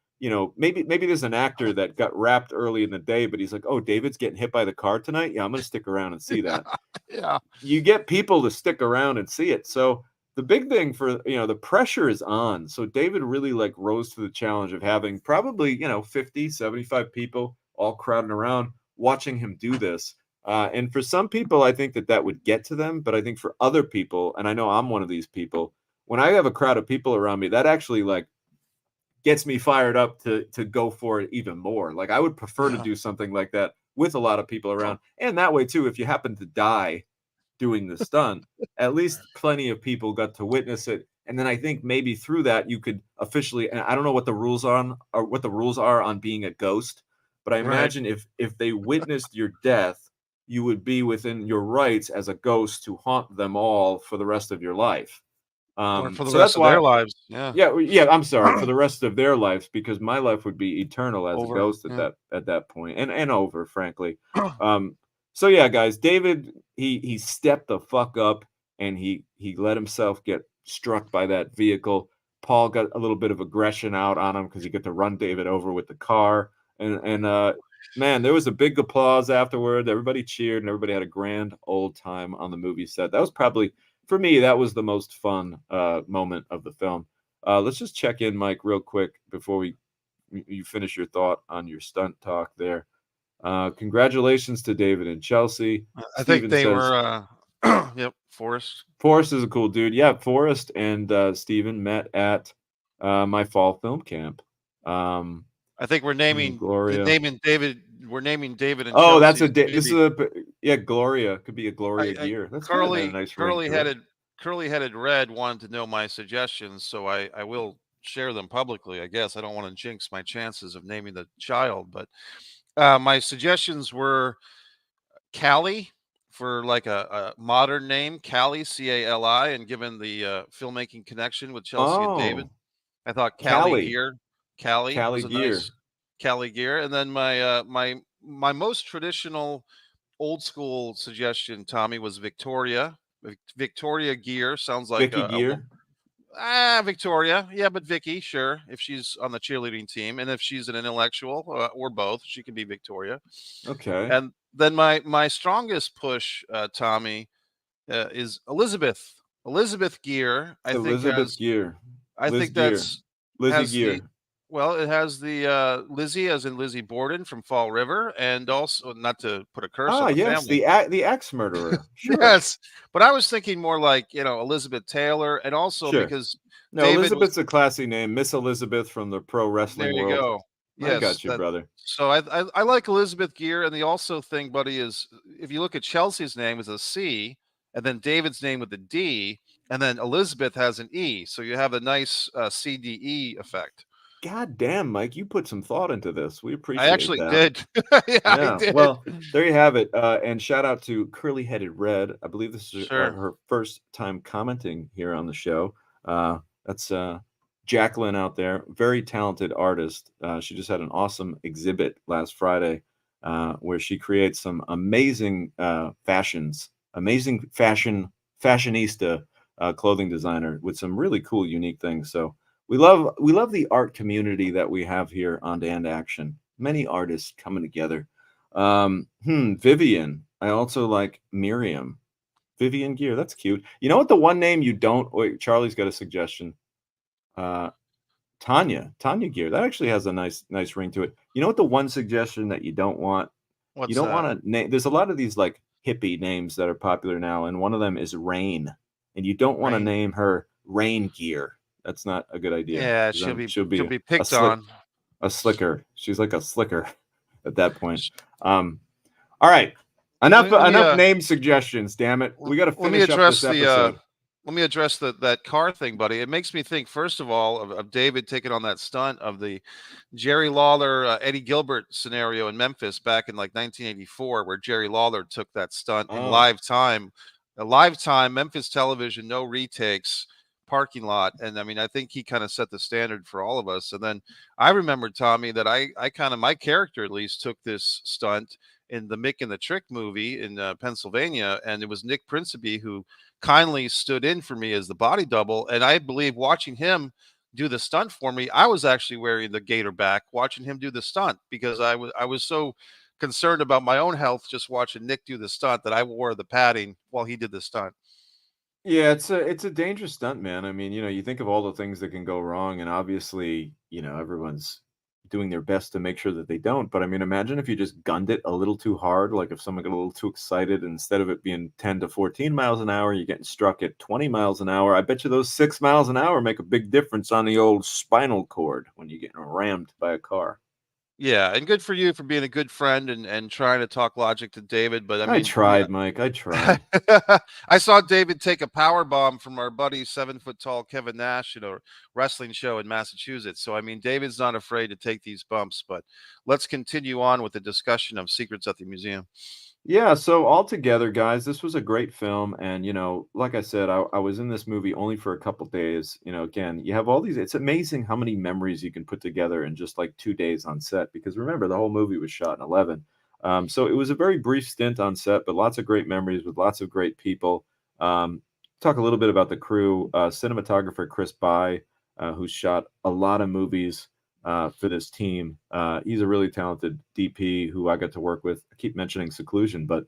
maybe there's an actor that got wrapped early in the day, but he's like, oh, David's getting hit by the car tonight. Yeah, I'm gonna stick around and see that. Yeah. You get people to stick around and see it. So the big thing for, the pressure is on. So David really like rose to the challenge of having probably, 50, 75 people all crowding around watching him do this. And for some people, I think that that would get to them. But I think for other people, and I know I'm one of these people, when I have a crowd of people around me, that actually like gets me fired up to go for it even more. Like I would prefer to Yeah. do something like that with a lot of people around. And that way too, if you happen to die doing the stunt, at least plenty of people got to witness it. And then I think maybe through that you could officially, and I don't know what the rules on or what the rules are on being a ghost, but I Right. imagine if they witnessed your death, you would be within your rights as a ghost to haunt them all for the rest of your life. Or for the So that's rest of their why, lives. Yeah. yeah, I'm sorry, for the rest of their lives, because my life would be eternal as a Over. ghost Yeah. at that point, and over, frankly. So yeah, guys, David, he stepped the fuck up and he let himself get struck by that vehicle. Paul got a little bit of aggression out on him because he got to run David over with the car. And man, there was a big applause afterward. Everybody cheered and everybody had a grand old time on the movie set. That was probably, for me, that was the most fun moment of the film. Let's just check in, Mike, real quick before you finish your thought on your stunt talk there. Congratulations to David and Chelsea. I think Steven they says were. Yep. Forrest. Forrest is a cool dude. Yeah, Forrest and Steven met at my fall film camp. Um, I think we're Gloria. naming David. We're naming David and Oh, that's a Chelsea's this is baby. a yeah, Gloria could be a Gloria Gear. That's kind of a Curly nice ring curly to it. headed curly headed red wanted to know my suggestions, so I will share them publicly. I guess I don't want to jinx my chances of naming the child, but my suggestions were Callie for like a modern name, Callie, Cali, and given the filmmaking connection with Chelsea and David, Oh, I thought Callie Callie, Gear, Callie Callie was a Gear. nice Callie Gear, and then my most traditional old school suggestion, Tommy, was Victoria. Victoria Gear sounds like Vicky Gear. Victoria, yeah, but Vicky, sure, if she's on the cheerleading team, and if she's an intellectual or both, she can be Victoria. Okay. And then my strongest push, Tommy, is Elizabeth. Elizabeth Gear. Elizabeth Gear. I Liz think Gear. that's Lizzie has the Gear. well, it has the Lizzie, as in Lizzie Borden from Fall River, and also not to put a curse on Ah, the yes, family. the ex murderer. Sure. Yes, but I was thinking more like Elizabeth Taylor, and also Sure. because No, David was. Elizabeth's a classy name. Miss Elizabeth from the pro There wrestling you world. go. I Yes, got you, that. brother. So I like Elizabeth Gear, and the also thing, buddy, is if you look at Chelsea's name is a C, and then David's name with a D, and then Elizabeth has an E, so you have a nice CDE effect. God damn, Mike, you put some thought into this. We I appreciate actually that. did. Yeah, I Yeah. did. Well, there you have it. And shout out to Curly Headed Red. I believe this is Sure. her first time commenting here on the show. That's Jacqueline out there, very talented artist. She just had an awesome exhibit last Friday where she creates some amazing fashions, amazing fashionista clothing designer with some really cool, unique things. So we love the art community that we have here on Dand Action. Many artists coming together. Vivian. I also like Miriam. Vivian Gear. That's cute. You know what? The one name you don't. Wait, Charlie's got a suggestion. Uh, Tanya Gear. That actually has a nice ring to it. You know what? The one suggestion that you don't want. You What's don't that? want to name. There's a lot of these like hippie names that are popular now, and one of them is Rain. And you don't want to Rain. name her Rain Gear. That's not a good idea Yeah, because then she'll she'll be be a picked slick on. a slicker. She's like a slicker at that point. Um, all right. Let me Enough name suggestions, damn it. We got to let me finish up this address the episode. let me address that car thing, buddy. It makes me think, first of all, of David taking on that stunt of the Jerry Lawler, Eddie Gilbert scenario in Memphis back in like 1984, where Jerry Lawler took that stunt in Oh, live time, Memphis television, no retakes, parking lot. And I mean, I think he kind of set the standard for all of us. And then I remember, Tommy, that I kind of, my character at least took this stunt in the Mick and the Trick movie in Pennsylvania. And it was Nick Principe who kindly stood in for me as the body double. And I believe watching him do the stunt for me, I was actually wearing the gator back watching him do the stunt because I was so concerned about my own health just watching Nick do the stunt that I wore the padding while he did the stunt. Yeah, it's a dangerous stunt, man. I mean, you think of all the things that can go wrong, and obviously, everyone's doing their best to make sure that they don't. But I mean, imagine if you just gunned it a little too hard, like if someone got a little too excited, and instead of it being 10 to 14 miles an hour, you're getting struck at 20 miles an hour. I bet you those 6 miles an hour make a big difference on the old spinal cord when you're getting rammed by a car. Yeah, and good for you for being a good friend and trying to talk logic to David. But I I mean, we tried, Mike. I tried. I saw David take a power bomb from our buddy 7 foot tall Kevin Nash at a wrestling show in Massachusetts. So I mean, David's not afraid to take these bumps. But let's continue on with the discussion of secrets at the museum. Yeah, so altogether, guys, this was a great film. And, like I said, I was in this movie only for a couple days. Again, you have all these, it's amazing how many memories you can put together in just like 2 days on set. Because remember, the whole movie was shot in 11. So it was a very brief stint on set, but lots of great memories with lots of great people. Um, Talk a little bit about the crew. Cinematographer Chris By, who shot a lot of movies for this team. He's a really talented DP who I got to work with. I keep mentioning Seclusion, but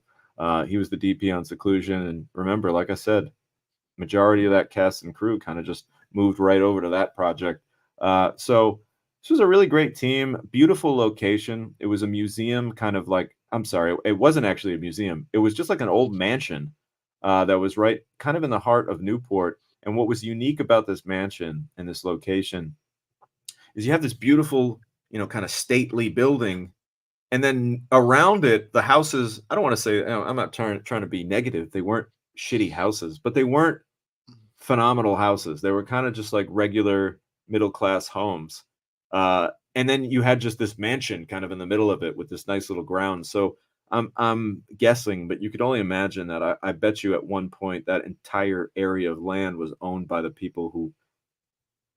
he was the DP on Seclusion. And remember, like I said, majority of that cast and crew kind of just moved right over to that project. So this was a really great team, beautiful location. It was a museum, kind of like, I'm sorry, it wasn't actually a museum. It was just like an old mansion that was right kind of in the heart of Newport. And what was unique about this mansion and this location is you have this beautiful, kind of stately building, and then around it, the houses. I don't want to say, I'm not trying to be negative. They weren't shitty houses, but they weren't phenomenal houses. They were kind of just like regular middle class homes. And then you had just this mansion kind of in the middle of it with this nice little ground. So I'm guessing, but you could only imagine that I bet you at one point that entire area of land was owned by the people who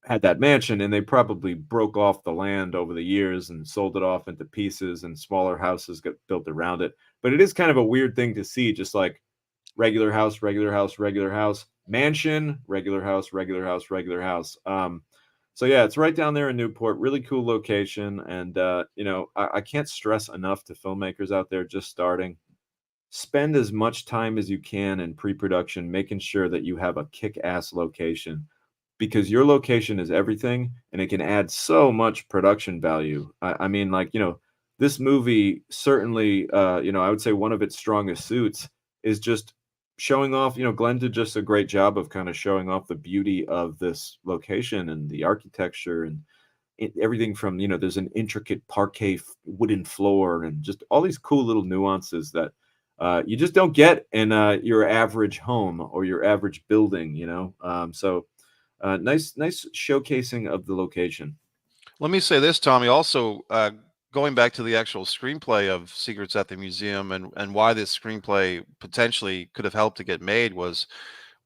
had that mansion, and they probably broke off the land over the years and sold it off into pieces, and smaller houses got built around it. But it is kind of a weird thing to see, just like regular house, regular house, regular house, mansion, regular house, regular house, regular house. So yeah, it's right down there in Newport. Really cool location, and I can't stress enough to filmmakers out there just starting: spend as much time as you can in pre-production, making sure that you have a kick-ass location, because your location is everything, and it can add so much production value. I mean, like, this movie certainly, I would say one of its strongest suits is just showing off. Glenn did just a great job of kind of showing off the beauty of this location and the architecture, and everything from, there's an intricate parquet wooden floor, and just all these cool little nuances that you just don't get in your average home or your average building. So nice showcasing of the location. Let me say this, Tommy. Also, going back to the actual screenplay of Secrets at the Museum and why this screenplay potentially could have helped to get made was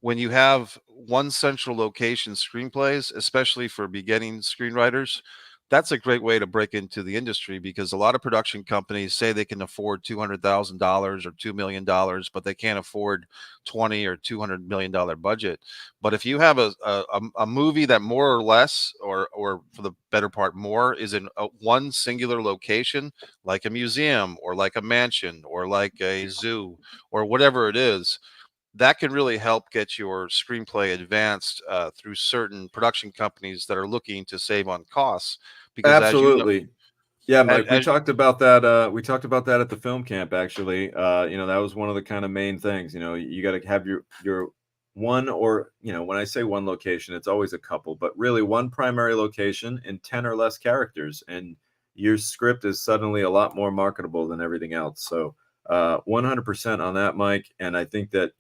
when you have one central location screenplays, especially for beginning screenwriters, that's a great way to break into the industry because a lot of production companies say they can afford $200,000 or $2 million, but they can't afford 20 or $200 million budget. But if you have a movie that more or less, or for the better part more, is in one singular location, like a museum or like a mansion or like a zoo or whatever it is, that can really help get your screenplay advanced through certain production companies that are looking to save on costs. Because as you know, Absolutely. Yeah, Mike, we as talked about that. We talked about that at the film camp, actually. That was one of the kind of main things. You got to have your one, or when I say one location, it's always a couple, but really one primary location and 10 or less characters, and your script is suddenly a lot more marketable than everything else. So 100% on that, Mike. And I think that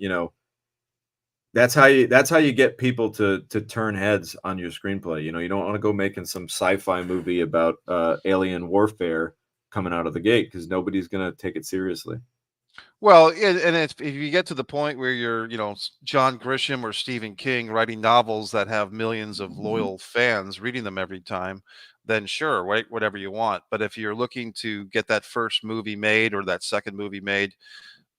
that's how you get people to turn heads on your screenplay. You don't want to go making some sci-fi movie about alien warfare coming out of the gate, because nobody's going to take it seriously. well, and if you get to the point where you're, John Grisham or Stephen King writing novels that have millions of loyal fans reading them every time, then sure, write whatever you want. But if you're looking to get that first movie made or that second movie made,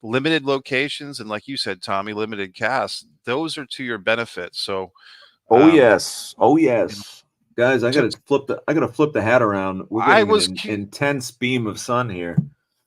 limited locations and, like you said, Tommy, limited cast, those are to your benefit. So Oh um yes, oh you know, yes. Guys, T- I gotta flip the hat around. We're I getting an was intense beam of sun here.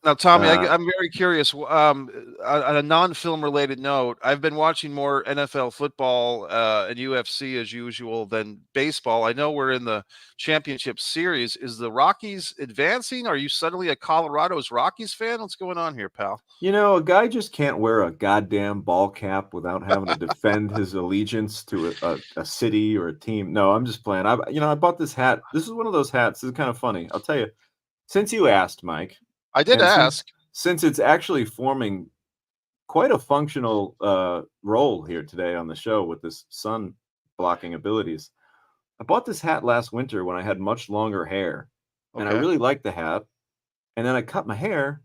Now, Tommy, Uh, I'm very curious. On a non-film related note, I've been watching more NFL football and UFC as usual than baseball. I know we're in the championship series. Is the Rockies advancing? Are you suddenly a Colorado's Rockies fan? What's going on here, pal? you know, a guy just can't wear a goddamn ball cap without having to defend his allegiance to a city or a team. No, I'm just playing. I bought this hat. This is one of those hats. This is kind of funny. I'll tell you. Since you asked, Mike, I did and ask. since it's actually forming quite a functional role here today on the show with this sun blocking abilities. I bought this hat last winter when I had much longer hair, and I Okay. really liked the hat. And then I cut my hair,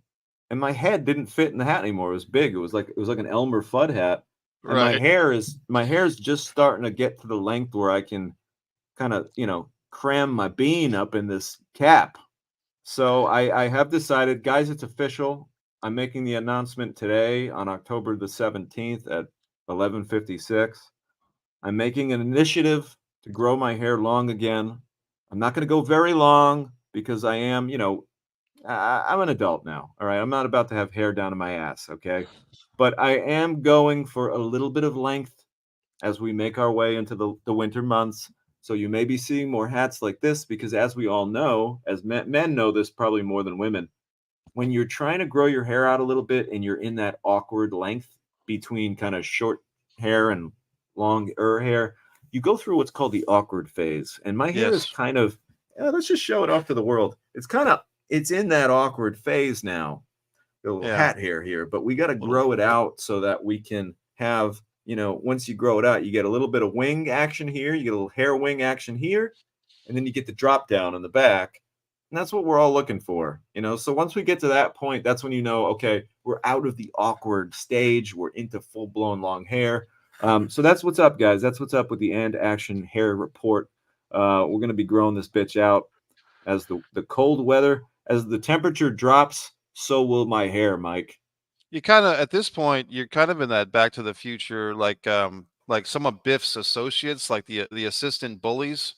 and my head didn't fit in the hat anymore. It was big. It was like an Elmer Fudd hat, and Right. my hair is just starting to get to the length where I can kind of cram my bean up in this cap. So I have decided, guys, it's official. I'm making the announcement today on October the 17th at 11:56. I'm making an initiative to grow my hair long again. I'm not going to go very long because I am, I'm an adult now. All right. I'm not about to have hair down to my ass. Okay. But I am going for a little bit of length as we make our way into the winter months. So you may be seeing more hats like this because, as we all know, as men know this probably more than women, when you're trying to grow your hair out a little bit and you're in that awkward length between kind of short hair and longer hair, you go through what's called the awkward phase. And my hair is Yes. kind of, let's just show it off to the world. It's in that awkward phase now, the little Yeah. hat hair here, but we got to Little. grow it out so that we can have, once you grow it out, you get a little bit of wing action here, you get a little hair wing action here, and then you get the drop down in the back. And that's what we're all looking for. So once we get to that point, that's when okay, we're out of the awkward stage, we're into full blown long hair. So that's what's up, guys. That's what's up with the And Action Hair Report. We're going to be growing this bitch out as the cold weather, as the temperature drops, so will my hair, Mike. You kind of, at this point, you're kind of in that Back to the Future, like some of Biff's associates, like the assistant bullies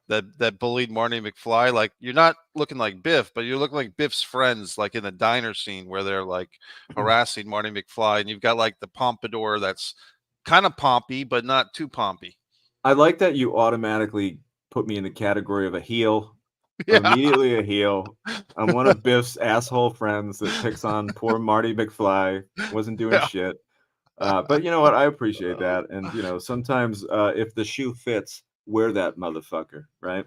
that bullied Marty McFly. Like, you're not looking like Biff, but you're looking like Biff's friends, like in the diner scene where they're like harassing Marty McFly, and you've got like the pompadour that's kind of pompy but not too pompy. I like that you automatically put me in the category of a heel. I'm Yeah. immediately a heel. I'm one of Biff's asshole friends that picks on poor Marty McFly. Wasn't doing Yeah. shit. But you know what? I appreciate that. And sometimes if the shoe fits, wear that motherfucker, right?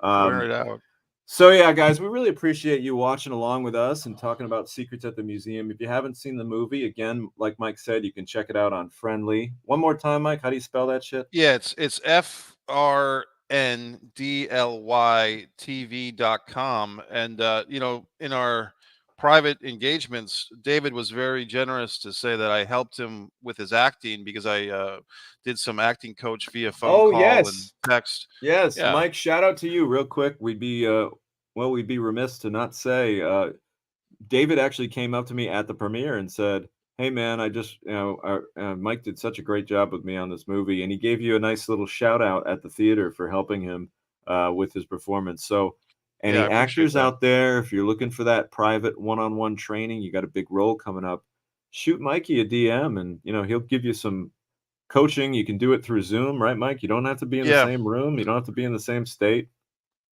Wear Um, it out. so yeah, guys, we really appreciate you watching along with us and talking about Secrets at the Museum. If you haven't seen the movie, again, like Mike said, you can check it out on Friendly. One more time, Mike, how do you spell that shit? Yeah, it's FRNDLYTV.com. And in our private engagements, David was very generous to say that I helped him with his acting because I did some acting coach via phone Oh call and yes. text. Yes, Yeah. Mike, shout out to you real quick. We'd be remiss to not say David actually came up to me at the premiere and said, "Hey man, I just Mike did such a great job with me on this movie," and he gave you a nice little shout out at the theater for helping him with his performance. So, Yeah, I any appreciate actors that. out there, if you're looking for that private one-on-one training, you got a big role coming up, shoot Mikey a DM, and he'll give you some coaching. You can do it through Zoom, right, Mike? You don't have to be in the Yeah. same room. You don't have to be in the same state.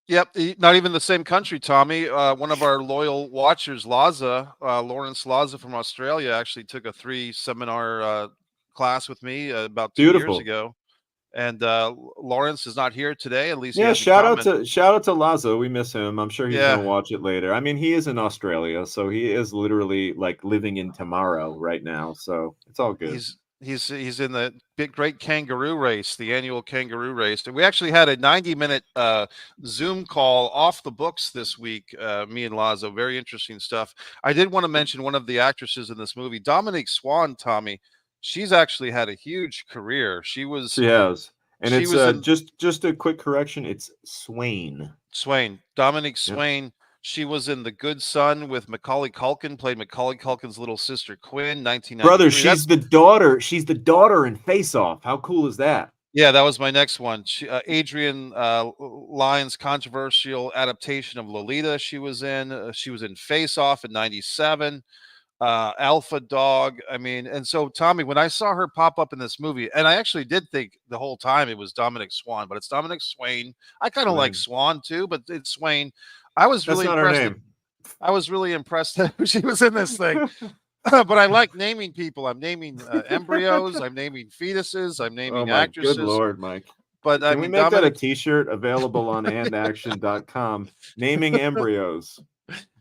Yep, not even the same country, Tommy. One of our loyal watchers, Laza, Lawrence Laza from Australia, actually took a 3 seminar class with me about 2 years Beautiful. ago. And Lawrence is not here today. At least he Yeah, hasn't commented. shout out to Lazo. We miss him. I'm sure he's gonna Yeah, watch it later. I mean, he is in Australia, so he is literally like living in tomorrow right now. So it's all good. he's in the big great kangaroo race, the annual kangaroo race. And we actually had a 90-minute Zoom call off the books this week. Me and Lazo, very interesting stuff. I did want to mention one of the actresses in this movie, Dominique Swan. Tommy, she's actually had a huge career. She has, and She it's was in just a quick correction. It's Swain, Swain, Dominic yep. Swain. She was in The Good Son with Macaulay Culkin, played Macaulay Culkin's little sister Quinn, Brother. 1993. She's That's the daughter. She's the daughter in Face Off. How cool is that? Yeah, that was my next one. Adrian Lyne's controversial adaptation of Lolita. She was in. She was in Face Off in '97. Alpha Dog. I mean, and so Tommy, when I saw her pop up in this movie, and I actually did think the whole time it was Dominic Swan, but it's Dominic Swain. I kind of like Swain. Swan too, but it's Swain. I was That's really not her impressed that name. I was really impressed that she was in this thing. But I like naming people. I'm naming embryos. I'm naming fetuses. I'm Oh naming my good actresses. lord, Mike. But I Can we mean, make that a Dominic t-shirt available on andaction.com? Naming embryos.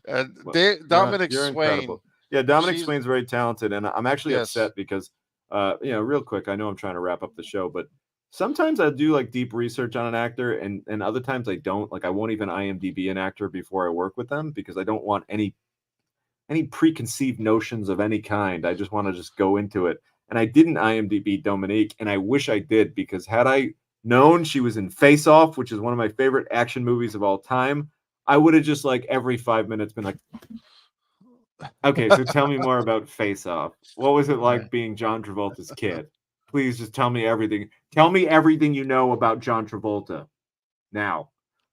Well, Dominic you're Swain. incredible. Yeah, Dominic She's Swain's very talented, and I'm actually yes, upset because, real quick, I know I'm trying to wrap up the show, but sometimes I do like deep research on an actor, and other times I don't. Like I won't even IMDb an actor before I work with them because I don't want any preconceived notions of any kind. I just want to just go into it. And I didn't IMDb Dominique, and I wish I did because had I known she was in Face Off, which is one of my favorite action movies of all time, I would have just like every 5 minutes been like, okay, so tell me more about Face Off. What was it yeah, like being John Travolta's kid? Please just tell me everything. Tell me everything you know about John Travolta now.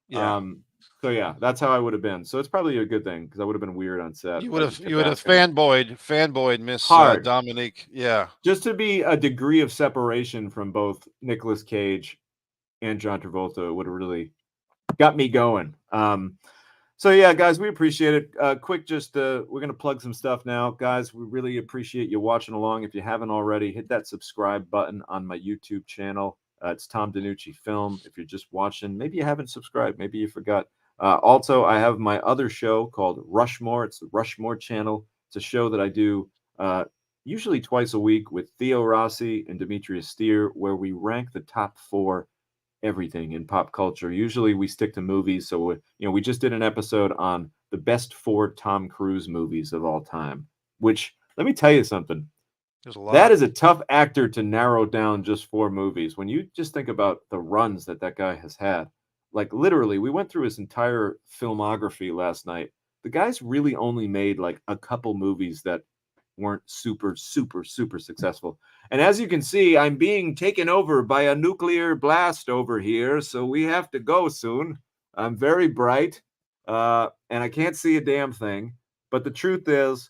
yeah. Um, so yeah, that's how I would have been. So it's probably a good thing because I would have been weird on set if I just You kept would have asking her. fanboyed Miss Hard. Dominique. Yeah, Just to be a degree of separation from both Nicolas Cage and John Travolta would have really got me going. So yeah, guys, we appreciate it. Quick, just we're gonna plug some stuff now, guys. We really appreciate you watching along. If you haven't already, hit that subscribe button on my YouTube channel. It's Tom DiNucci Film. If you're just watching, maybe you haven't subscribed, maybe you forgot. Also, I have my other show called Rushmore. It's the Rushmore channel. It's a show that I do uh, usually twice a week with Theo Rossi and Demetrius Steer, where we rank the top four everything in pop culture. Usually we stick to movies. So, we just did an episode on the best four Tom Cruise movies of all time, which let me tell you something. there's a That lot. is a tough actor to narrow down just four movies. When you just think about the runs that that guy has had, like literally, we went through his entire filmography last night. The guy's really only made like a couple movies that weren't super, super, super successful. And as you can see, I'm being taken over by a nuclear blast over here, so we have to go soon. I'm very bright, and I can't see a damn thing. But the truth is,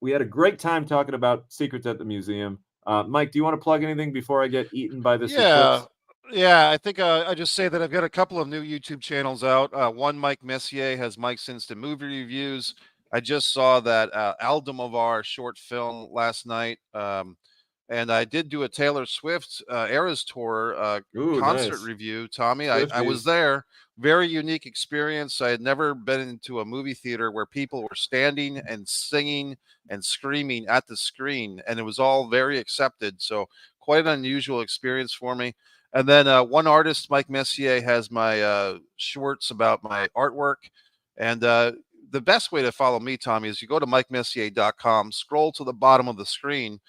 we had a great time talking about secrets at the museum. Mike, do you want to plug anything before I get eaten by this Yeah, eclipse? yeah. I think I just say that I've got a couple of new YouTube channels out. One, Mike Messier has Mike's Instant Movie Reviews. I just saw that Almodovar short film last night, and I did do a Taylor Swift Eras Tour Ooh, concert nice. review. Tommy, I was Swifties. there. Very unique experience. I had never been into a movie theater where people were standing and singing and screaming at the screen, and it was all very accepted. So quite an unusual experience for me. And then one artist, Mike Messier, has my shorts about my artwork. And the best way to follow me, Tommy, is you go to mikemessier.com, scroll to the bottom of the screen,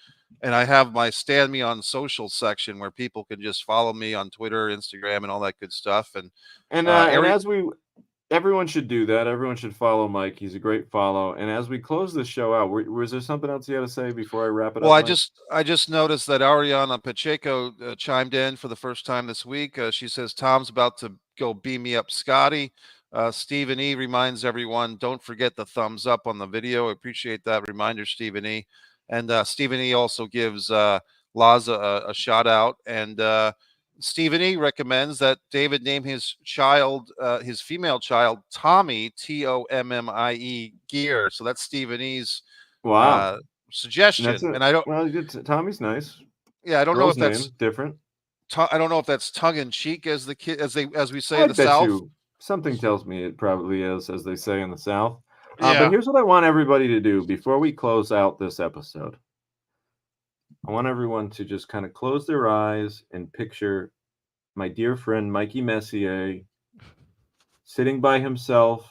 and I have my Stand Me on Social section where people can just follow me on Twitter, Instagram, and all that good stuff. And And every as we everyone should do that. Everyone should follow Mike. He's a great follow. And as we close this show out, was there something else you had to say before I wrap it Well, up, Mike? I just noticed that Ariana Pacheco chimed in for the first time this week. She says Tom's about to go beam me up, Scotty. Stephen E reminds everyone, don't forget the thumbs up on the video. I appreciate that reminder, Stephen E. And Stephen E also gives Laza a shout out. And Stephen E recommends that David name his child, his female child, Tommy, Tommie Gear. So that's Stephen E's Wow. uh, And that's suggestion. it. And I don't, Well, Tommy's nice. yeah, I don't know Girl's if that's, name, different. I don't know if that's tongue in cheek as the kid, as we say I in the bet South. you something tells me it probably is, as they say in the South. But Yeah. here's what I want everybody to do before we close out this episode. I want everyone to just kind of close their eyes and picture my dear friend Mikey Messier sitting by himself,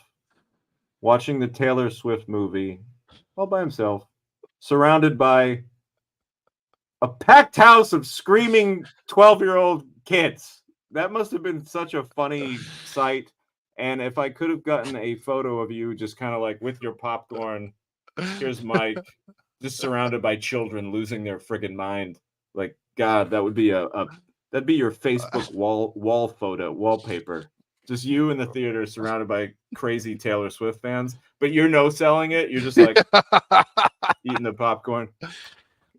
watching the Taylor Swift movie, all by himself, surrounded by a packed house of screaming 12-year-old kids. That must have been such a funny sight. And if I could have gotten a photo of you just kind of like with your popcorn, here's Mike, just surrounded by children losing their friggin' mind. Like, God, that would be a That'd be your Facebook wall photo wallpaper. Just you in the theater surrounded by crazy Taylor Swift fans, but you're no selling it. You're just like eating the popcorn.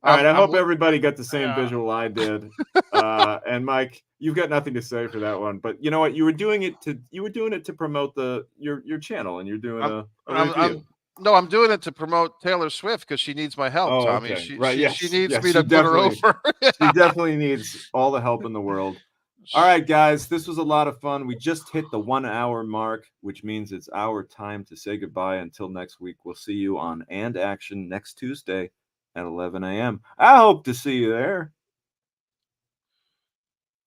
All right, I hope everybody got the same visual I did. And Mike, you've got nothing to say for that one, but you know what? You were doing it to promote your channel, and you're doing a review. I'm doing it to promote Taylor Swift because she needs my help, Oh, Tommy. okay. She Right. Yes. she needs Yes, me to put her over. She definitely needs all the help in the world. All right, guys, this was a lot of fun. We just hit the 1 hour mark, which means it's our time to say goodbye. Until next week, we'll see you on And Action next Tuesday at 11 a.m. I hope to see you there.